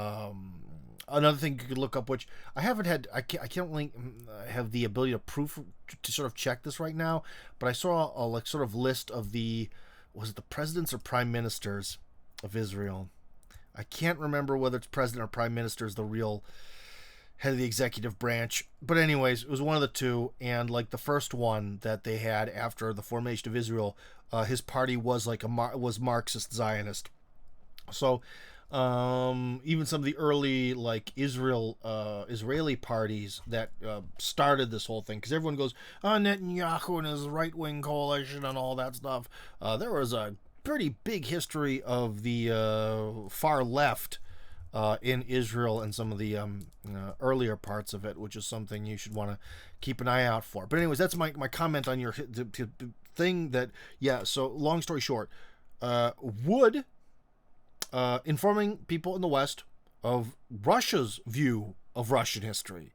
another thing you could look up, which I haven't had, I can't really have the ability to proof to sort of check this right now, but I saw a like sort of list of was it the presidents or prime ministers of Israel? I can't remember whether it's president or prime minister is the real head of the executive branch. But anyways, it was one of the two. And like the first one that they had after the formation of Israel, his party was like was Marxist Zionist. So even some of the early like Israeli parties that started this whole thing, because everyone goes, Netanyahu and his right-wing coalition and all that stuff. There was a pretty big history of the far left in Israel and some of the earlier parts of it, which is something you should want to keep an eye out for. But anyways, that's my comment on your thing that, yeah, so long story short, would informing people in the West of Russia's view of Russian history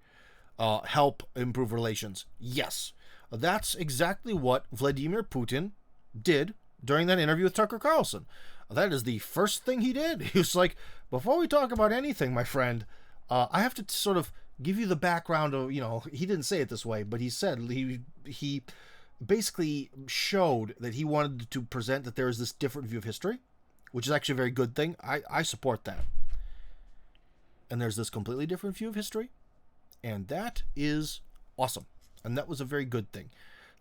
help improve relations? Yes. That's exactly what Vladimir Putin did during that interview with Tucker Carlson. That is the first thing he did. He was like, before we talk about anything, my friend, I have to sort of give you the background of, he didn't say it this way, but he said, he basically showed that he wanted to present that there is this different view of history, which is actually a very good thing. I support that. And there's this completely different view of history, and that is awesome. And that was a very good thing.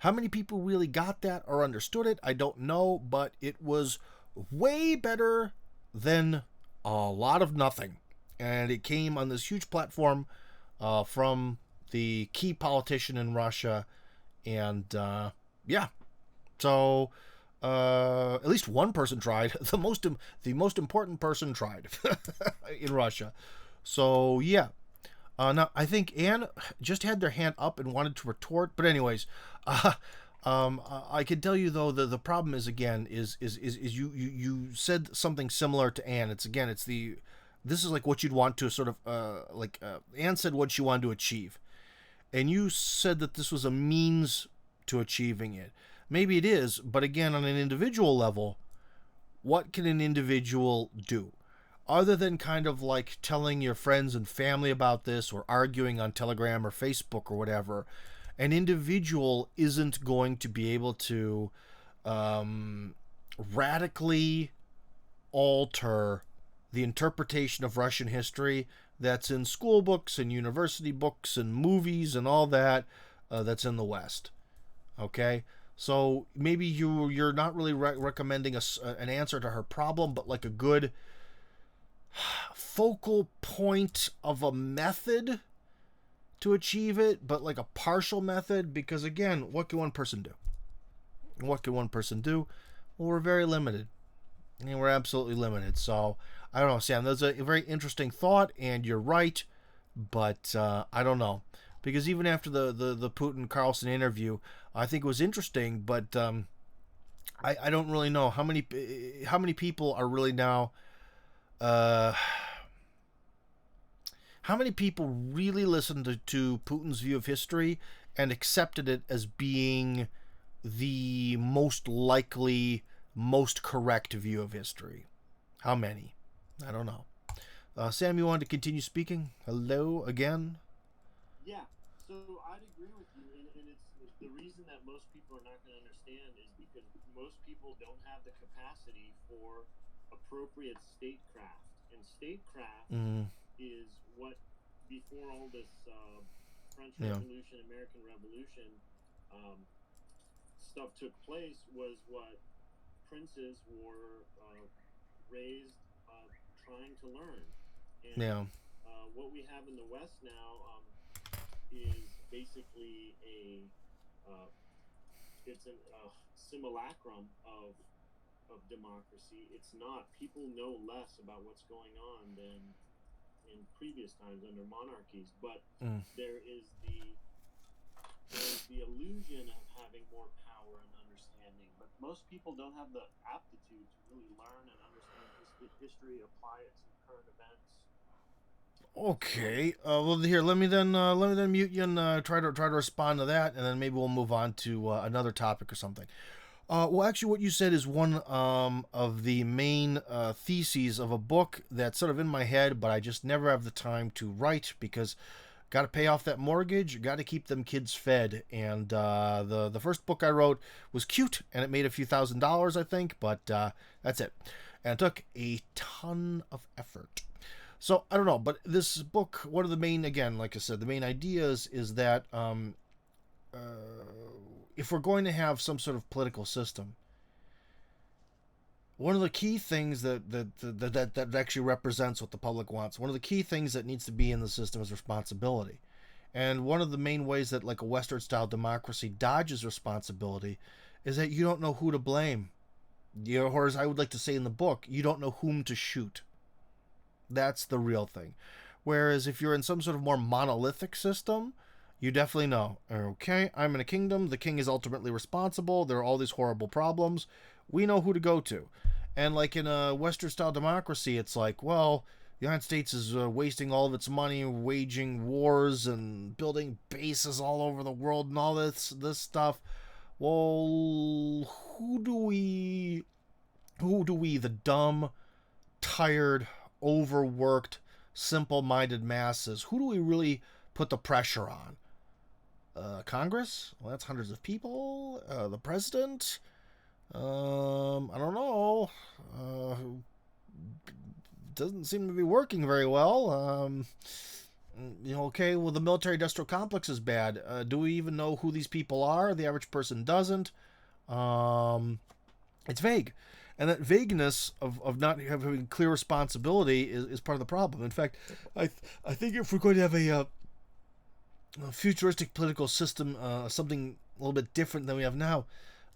How many people really got that or understood it, I don't know, but it was way better than a lot of nothing. And it came on this huge platform from the key politician in Russia. And yeah, so at least one person tried. The most important person tried in Russia. So yeah. Now, I think Anne just had their hand up and wanted to retort. But anyways, I can tell you, though, the problem is, again, is you said something similar to Anne. This is like what you'd want to sort of, Anne said what she wanted to achieve. And you said that this was a means to achieving it. Maybe it is, but again, on an individual level, what can an individual do? Other than kind of like telling your friends and family about this or arguing on Telegram or Facebook or whatever, an individual isn't going to be able to radically alter the interpretation of Russian history that's in school books and university books and movies and all that that's in the West. Okay? So maybe you're not really recommending an answer to her problem, but like a good focal point of a method to achieve it, but like a partial method, because again, what can one person do? Well, we're very limited. And we're absolutely limited. So, I don't know, Sam, that's a very interesting thought, and you're right, but I don't know. Because even after the Putin-Carlson interview, I think it was interesting, but I don't really know how many people are really now how many people really listened to Putin's view of history and accepted it as being the most likely, most correct view of history? How many? I don't know. Sam, you wanted to continue speaking? Hello again? Yeah, so I'd agree with you most people are not going to understand is because most people don't have the capacity for appropriate statecraft. And statecraft is what, before all this French Revolution, American Revolution stuff took place, was what princes were raised trying to learn. And what we have in the West now is basically it's a simulacrum of democracy. It's not. People know less about what's going on than in previous times under monarchies, but there is the illusion of having more power and understanding. But most people don't have the aptitude to really learn and understand history, apply it to current events. Okay. Well, here, let me then mute you and try to respond to that, and then maybe we'll move on to another topic or something. Well, actually, what you said is one of the main theses of a book that's sort of in my head, but I just never have the time to write because got to pay off that mortgage, got to keep them kids fed. And the first book I wrote was cute, and it made a few $1,000s, I think, but that's it. And it took a ton of effort. So, I don't know, but this book, one of the main, again, like I said, the main ideas is that if we're going to have some sort of political system, one of the key things that actually represents what the public wants, one of the key things that needs to be in the system is responsibility. And one of the main ways that like a Western-style democracy dodges responsibility is that you don't know who to blame. Or as I would like to say in the book, you don't know whom to shoot. That's the real thing. Whereas if you're in some sort of more monolithic system, you definitely know, okay, I'm in a kingdom, the king is ultimately responsible, there are all these horrible problems, we know who to go to. And like in a Western-style democracy, it's like, well, the United States is wasting all of its money waging wars and building bases all over the world and all this stuff. Well, who do we, the dumb, tired, overworked, simple-minded masses, who do we really put the pressure on? Congress? Well, that's hundreds of people. The president? I don't know. Doesn't seem to be working very well. Okay, well, the military-industrial complex is bad. Do we even know who these people are? The average person doesn't. It's vague. And that vagueness of not having clear responsibility is part of the problem. In fact, I think if we're going to have a futuristic political system, something a little bit different than we have now,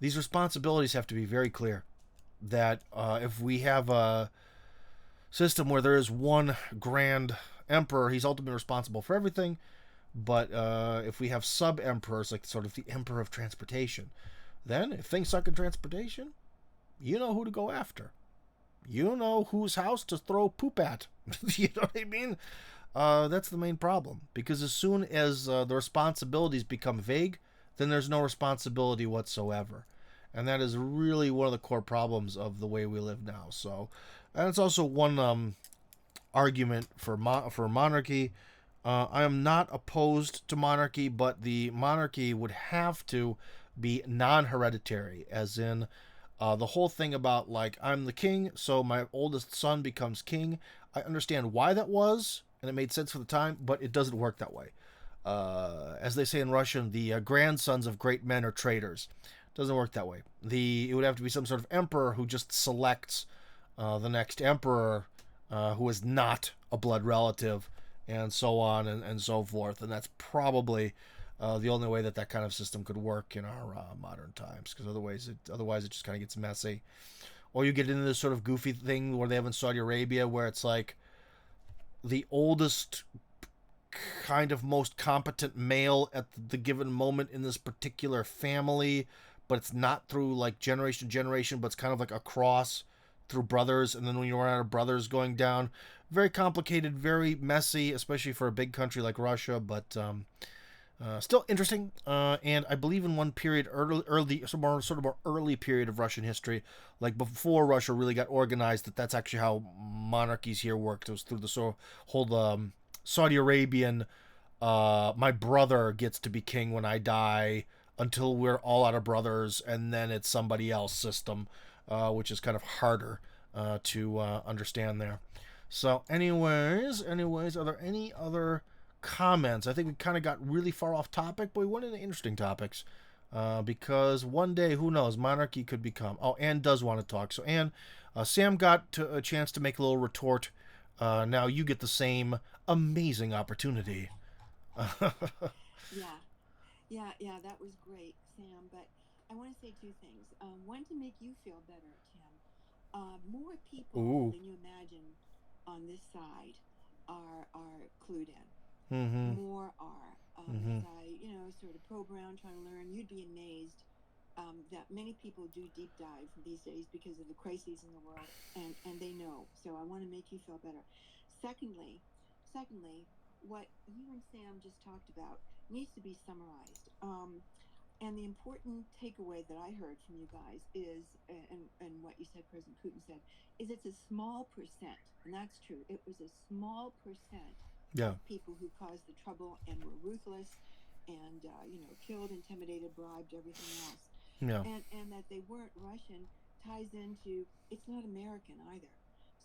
these responsibilities have to be very clear. That if we have a system where there is one grand emperor, he's ultimately responsible for everything. But if we have sub-emperors, like sort of the emperor of transportation, then if things suck in transportation, you know who to go after. You know whose house to throw poop at. You know what I mean? That's the main problem. Because as soon as the responsibilities become vague, then there's no responsibility whatsoever. And that is really one of the core problems of the way we live now. So, and it's also one argument for monarchy. I am not opposed to monarchy, but the monarchy would have to be non-hereditary, as in the whole thing about, like, I'm the king, so my oldest son becomes king. I understand why that was, and it made sense for the time, but it doesn't work that way. As they say in Russian, the grandsons of great men are traitors. It doesn't work that way. It would have to be some sort of emperor who just selects the next emperor who is not a blood relative, and so on and so forth. And that's probably the only way that kind of system could work in our modern times, because otherwise it just kind of gets messy. Or you get into this sort of goofy thing where they have in Saudi Arabia, where it's like the oldest kind of most competent male at the given moment in this particular family, but it's not through like generation to generation, but it's kind of like a cross through brothers, and then when you run out of brothers going down, very complicated, very messy, especially for a big country like Russia, but still interesting. And I believe in one period, early, sort of more early period of Russian history, like before Russia really got organized, that's actually how monarchies here worked. It was through the whole Saudi Arabian, my brother gets to be king when I die, until we're all out of brothers, and then it's somebody else system, which is kind of harder to understand there. So, anyways, are there any other comments? I think we kind of got really far off topic, but we went into interesting topics. Because one day, who knows, monarchy could become. Oh, Anne does want to talk. So, Anne, Sam got a chance to make a little retort. Now you get the same amazing opportunity. Yeah, yeah, that was great, Sam. But I want to say two things. One, to make you feel better, Tim. More people Ooh. than you imagine on this side are clued in. Mm-hmm. More are. Mm-hmm. As I, sort of probe around trying to learn, you'd be amazed that many people do deep dive these days because of the crises in the world, and they know. So I want to make you feel better. Secondly, what you and Sam just talked about needs to be summarized. And the important takeaway that I heard from you guys is, and what you said, President Putin said, is it's a small percent, and that's true. It was a small percent Yeah. of people who caused the trouble and were ruthless and, killed, intimidated, bribed, everything else. Yeah. And that they weren't Russian ties into it's not American either.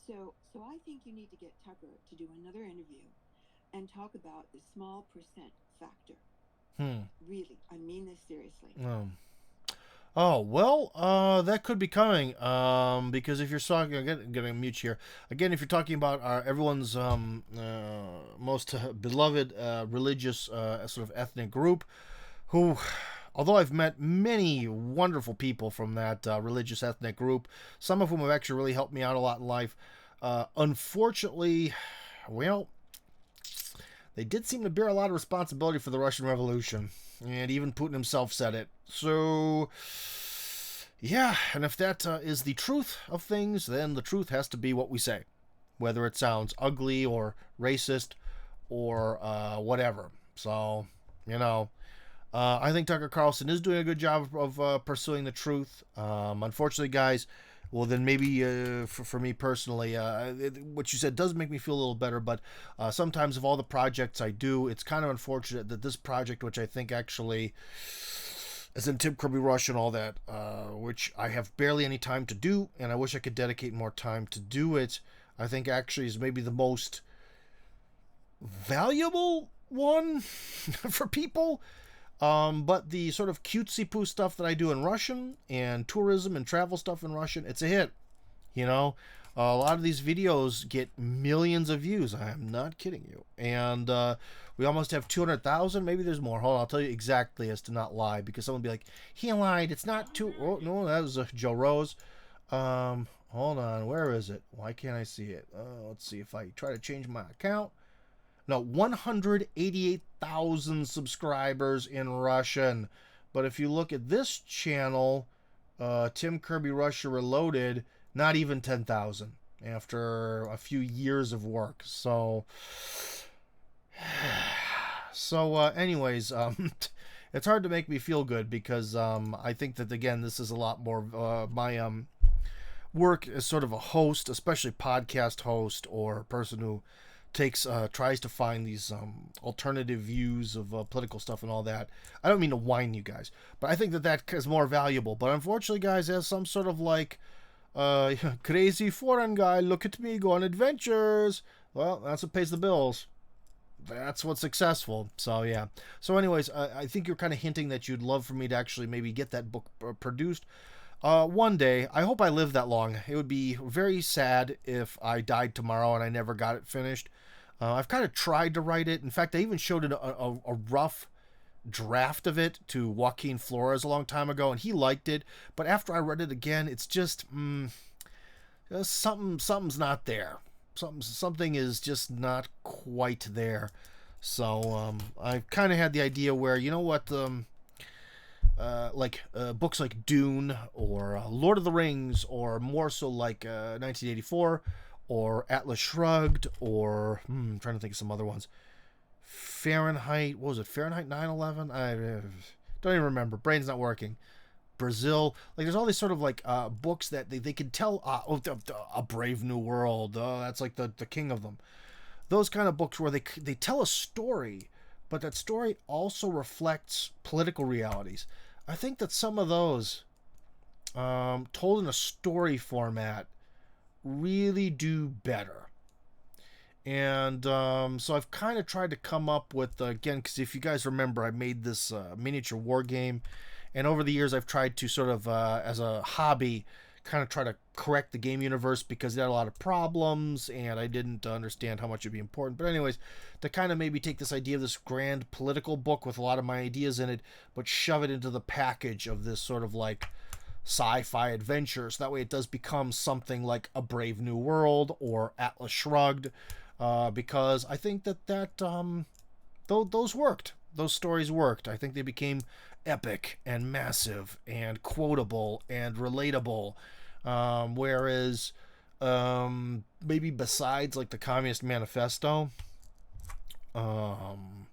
So I think you need to get Tucker to do another interview and talk about the small percent factor. Really, I mean this seriously. Oh, well, that could be coming. Because if you're talking, again, getting a mute here. Again, if you're talking about everyone's most beloved religious sort of ethnic group, who, although I've met many wonderful people from that religious ethnic group, some of whom have actually really helped me out a lot in life, unfortunately, well, they did seem to bear a lot of responsibility for the Russian Revolution. And even Putin himself said it. So, yeah, and if that is the truth of things, then the truth has to be what we say. Whether it sounds ugly or racist or whatever. So, I think Tucker Carlson is doing a good job of pursuing the truth. Unfortunately, guys, well, then maybe for me personally, what you said does make me feel a little better, but sometimes of all the projects I do, it's kind of unfortunate that this project, which I think actually, as in Tim Kirby Russia and all that, which I have barely any time to do, and I wish I could dedicate more time to do it, I think actually is maybe the most valuable one for people. But the sort of cutesy poo stuff that I do in Russian and tourism and travel stuff in Russian, it's a hit. A lot of these videos get millions of views. I am not kidding you. And we almost have 200,000. Maybe there's more. Hold on, I'll tell you exactly as to not lie, because someone will be like, he lied. It's not two. Oh, no, that was Joe Rose. Hold on. Where is it? Why can't I see it? Let's see if I try to change my account. No, 188,000 subscribers in Russian. But if you look at this channel, Tim Kirby Russia Reloaded, not even 10,000 after a few years of work. So anyways, it's hard to make me feel good because I think that, again, this is a lot more my work as sort of a host, especially podcast host or person who tries to find these alternative views of political stuff and all that. I don't mean to whine you guys, but I think that is more valuable. But unfortunately, guys, as some sort of like crazy foreign guy, look at me, go on adventures. Well, that's what pays the bills. That's what's successful. So yeah. So anyways, I think you're kind of hinting that you'd love for me to actually maybe get that book produced. One day. I hope I live that long. It would be very sad if I died tomorrow and I never got it finished. I've kind of tried to write it. In fact, I even showed it a rough draft of it to Joaquin Flores a long time ago, and he liked it. But after I read it again, it's just something's not there. Something is just not quite there. So I kind of had the idea where, you know what, books like Dune or Lord of the Rings, or more so like 1984 or Atlas Shrugged, or I'm trying to think of some other ones. Fahrenheit, what was it? Fahrenheit 9/11? I don't even remember. Brain's not working. Brazil, like there's all these sort of like books that they can tell. A Brave New World. That's like the king of them. Those kind of books where they tell a story, but that story also reflects political realities. I think that some of those, told in a story format, really do better. And so I've kind of tried to come up with, again, because if you guys remember, I made this miniature war game, and over the years I've tried to sort of, as a hobby, kind of try to correct the game universe because it had a lot of problems and I didn't understand how much it'd be important. But anyways, to kind of maybe take this idea of this grand political book with a lot of my ideas in it, but shove it into the package of this sort of like sci-fi adventure, so that way it does become something like A Brave New World or Atlas Shrugged, because I think that those worked. Those stories worked. I think they became epic and massive and quotable and relatable. Whereas, maybe besides like the Communist Manifesto, um,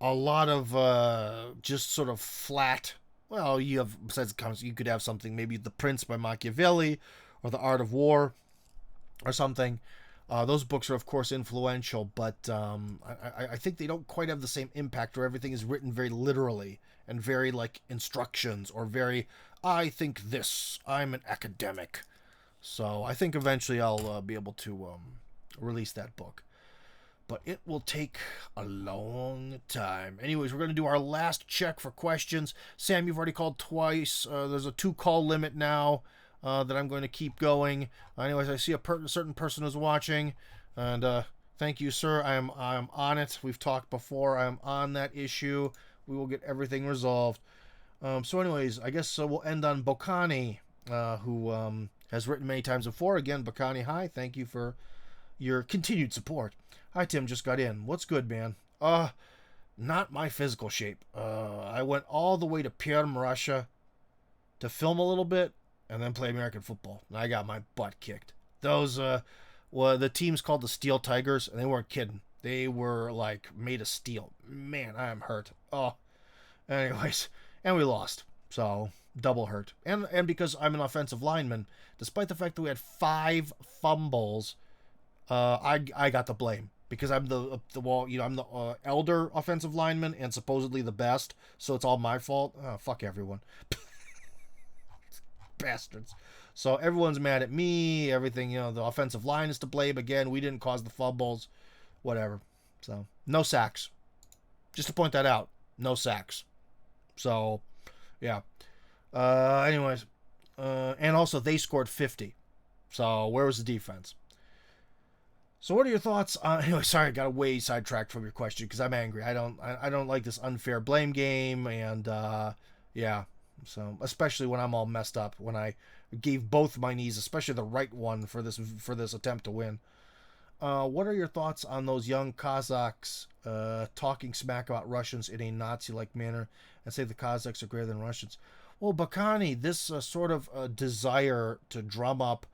a lot of just sort of flat. Well, you have, besides the comics, you could have something, maybe The Prince by Machiavelli, or The Art of War, or something. Those books are, of course, influential, but I think they don't quite have the same impact, where everything is written very literally and very like instructions, or very, I think this, I'm an academic. So I think eventually I'll be able to release that book. But it will take a long time. Anyways, we're going to do our last check for questions. Sam, you've already called twice. There's a 2-call limit now that I'm going to keep going. Anyways, I see a certain person who's watching, and thank you, sir. I'm on it. We've talked before. I'm on that issue. We will get everything resolved. So anyways, I guess we'll end on Bocani, who has written many times before. Again, Bocani, hi. Thank you for your continued support. Hi, Tim. Just got in. What's good, man? Not my physical shape. I went all the way to Kirby, Russia to film a little bit and then play American football. And I got my butt kicked. Those, well, the team's called the Steel Tigers, and they weren't kidding. They were, like, made of steel. Man, I am hurt. Oh. Anyways, and we lost. So, double hurt. And because I'm an offensive lineman, despite the fact that we had 5 fumbles, I got the blame. Because I'm I'm the elder offensive lineman and supposedly the best, so it's all my fault. Oh, fuck everyone. Bastards. So everyone's mad at me, everything, the offensive line is to blame again. We didn't cause the fumbles, whatever. So, no sacks. Just to point that out, no sacks. So, yeah. Anyways, and also they scored 50. So, where was the defense? So what are your thoughts on, anyway, sorry, I got way sidetracked from your question because I'm angry. I don't like this unfair blame game, and yeah. So especially when I'm all messed up, when I gave both my knees, especially the right one, for this attempt to win. What are your thoughts on those young Kazakhs talking smack about Russians in a Nazi-like manner and say the Kazakhs are greater than Russians? Well, Bakhani, this sort of desire to drum up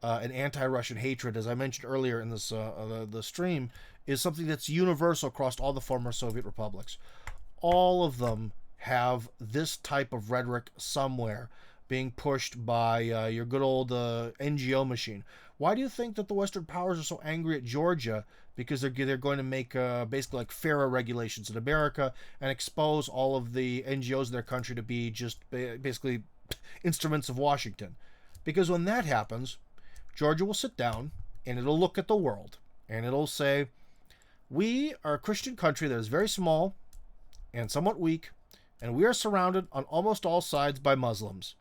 an anti-Russian hatred, as I mentioned earlier in this the stream, is something that's universal across all the former Soviet republics. All of them have this type of rhetoric somewhere being pushed by your good old NGO machine. Why do you think that the Western powers are so angry at Georgia? Because they're going to make basically like fairer regulations in America and expose all of the NGOs in their country to be just basically instruments of Washington. Because when that happens, Georgia will sit down and it'll look at the world and it'll say, we are a Christian country that is very small and somewhat weak, and we are surrounded on almost all sides by Muslims.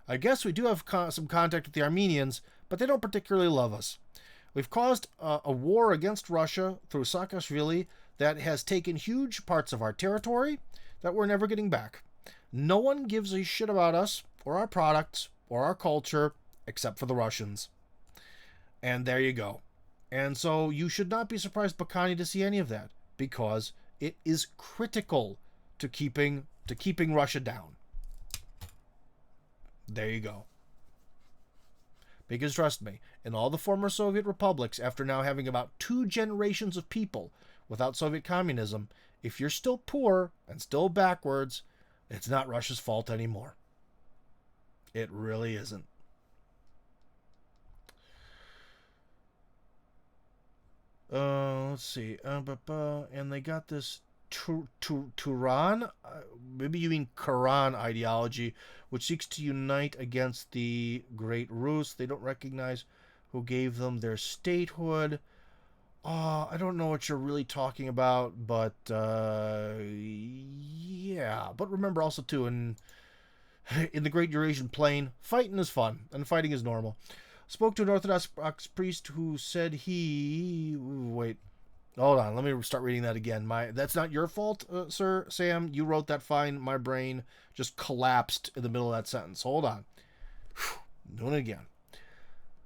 I guess we do have some contact with the Armenians, but they don't particularly love us. We've caused a war against Russia through Saakashvili that has taken huge parts of our territory that we're never getting back. No one gives a shit about us or our products or our culture except for the Russians. And there you go. And so you should not be surprised, Bakhani, to see any of that, because it is critical to keeping Russia down. There you go. Because trust me, in all the former Soviet republics, after now having about 2 generations of people without Soviet communism, if you're still poor and still backwards, it's not Russia's fault anymore. It really isn't. Let's see. And they got this Turan, maybe you mean Quran ideology, which seeks to unite against the Great Rus. They don't recognize who gave them their statehood. I don't know what you're really talking about, but yeah. But remember also too, in the Great Eurasian Plain, fighting is fun and fighting is normal. Spoke to an Orthodox priest who said he wait. Hold on, let me start reading that again. That's not your fault, sir Sam. You wrote that fine. My brain just collapsed in the middle of that sentence. Hold on. Doing it again.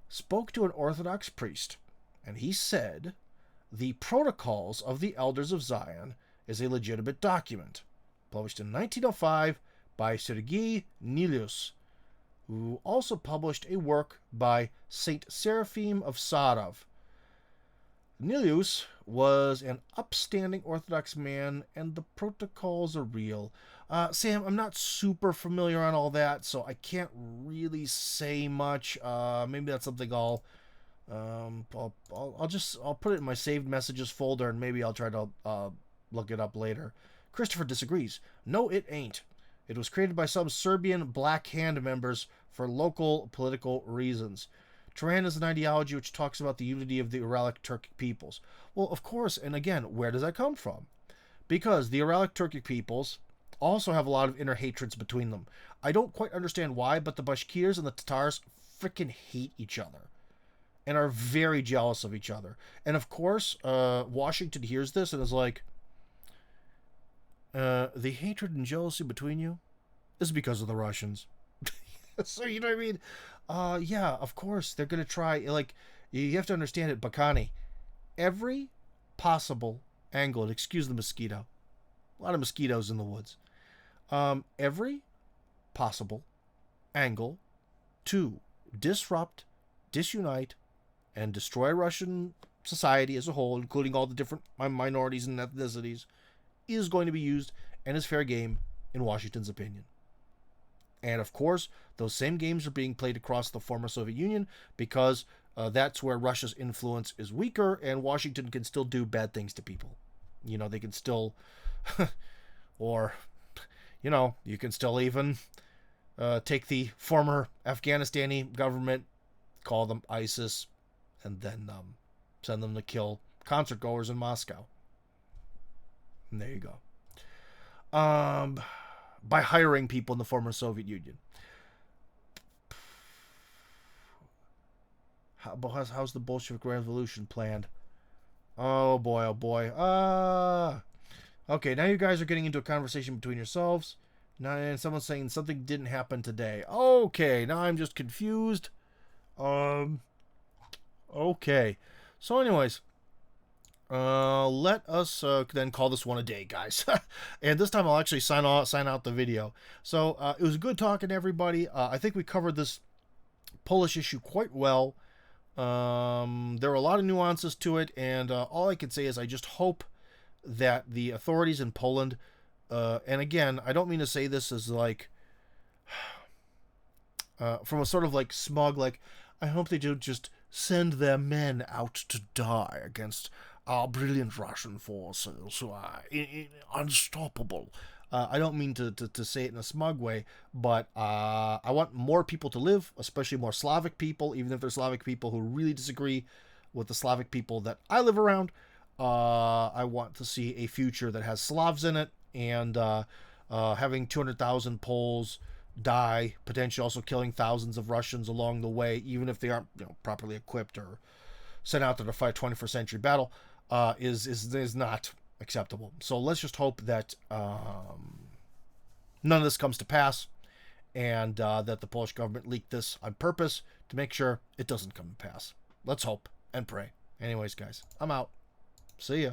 Spoke to an Orthodox priest, and he said the Protocols of the Elders of Zion is a legitimate document, published in 1905 by Sergei Nilius, who also published a work by Saint Seraphim of Sarov. Nilius was an upstanding Orthodox man, and the protocols are real. Sam, I'm not super familiar on all that, so I can't really say much. Maybe that's something I'll put it in my saved messages folder, and maybe I'll try to look it up later. Christopher disagrees. No, it ain't. It was created by some Serbian Black Hand members for local political reasons. Turan is an ideology which talks about the unity of the Uralic Turkic peoples. Well, of course, and again, where does that come from? Because the Uralic Turkic peoples also have a lot of inner hatreds between them. I don't quite understand why, but the Bashkirs and the Tatars freaking hate each other and are very jealous of each other. And of course, Washington hears this and is like, the hatred and jealousy between you is because of the Russians. So, you know what I mean? Yeah, of course, they're going to try. Like, you have to understand it, Bakani. Every possible angle, and excuse the mosquito. A lot of mosquitoes in the woods. Every possible angle to disrupt, disunite, and destroy Russian society as a whole, including all the different minorities and ethnicities, is going to be used and is fair game, in Washington's opinion. And of course, those same games are being played across the former Soviet Union because that's where Russia's influence is weaker, and Washington can still do bad things to people. You know, they can still, or, you know, you can still even take the former Afghanistani government, call them ISIS, and then send them to kill concert goers in Moscow. And there you go. By hiring people in the former Soviet Union. How's the Bolshevik Revolution planned? Oh boy, oh boy. Okay, now you guys are getting into a conversation between yourselves. Now, and someone's saying something didn't happen today. Okay, now I'm just confused. Okay. So anyways, let us then call this one a day, guys. And this time I'll actually sign out the video. So it was good talking to everybody. I think we covered this Polish issue quite well. There were a lot of nuances to it, and all I can say is I just hope that the authorities in Poland, and again, I don't mean to say this as like from a sort of like smug, like, I hope they don't just send their men out to die against our brilliant Russian forces who are unstoppable. I don't mean to say it in a smug way, but I want more people to live, especially more Slavic people, even if they're Slavic people who really disagree with the Slavic people that I live around. I want to see a future that has Slavs in it, and having 200,000 Poles die, potentially also killing thousands of Russians along the way, even if they aren't, you know, properly equipped or sent out there to fight a 21st century battle, is not acceptable. So let's just hope that none of this comes to pass, and that the Polish government leaked this on purpose to make sure it doesn't come to pass. Let's hope and pray. Anyways, guys, I'm out. See ya.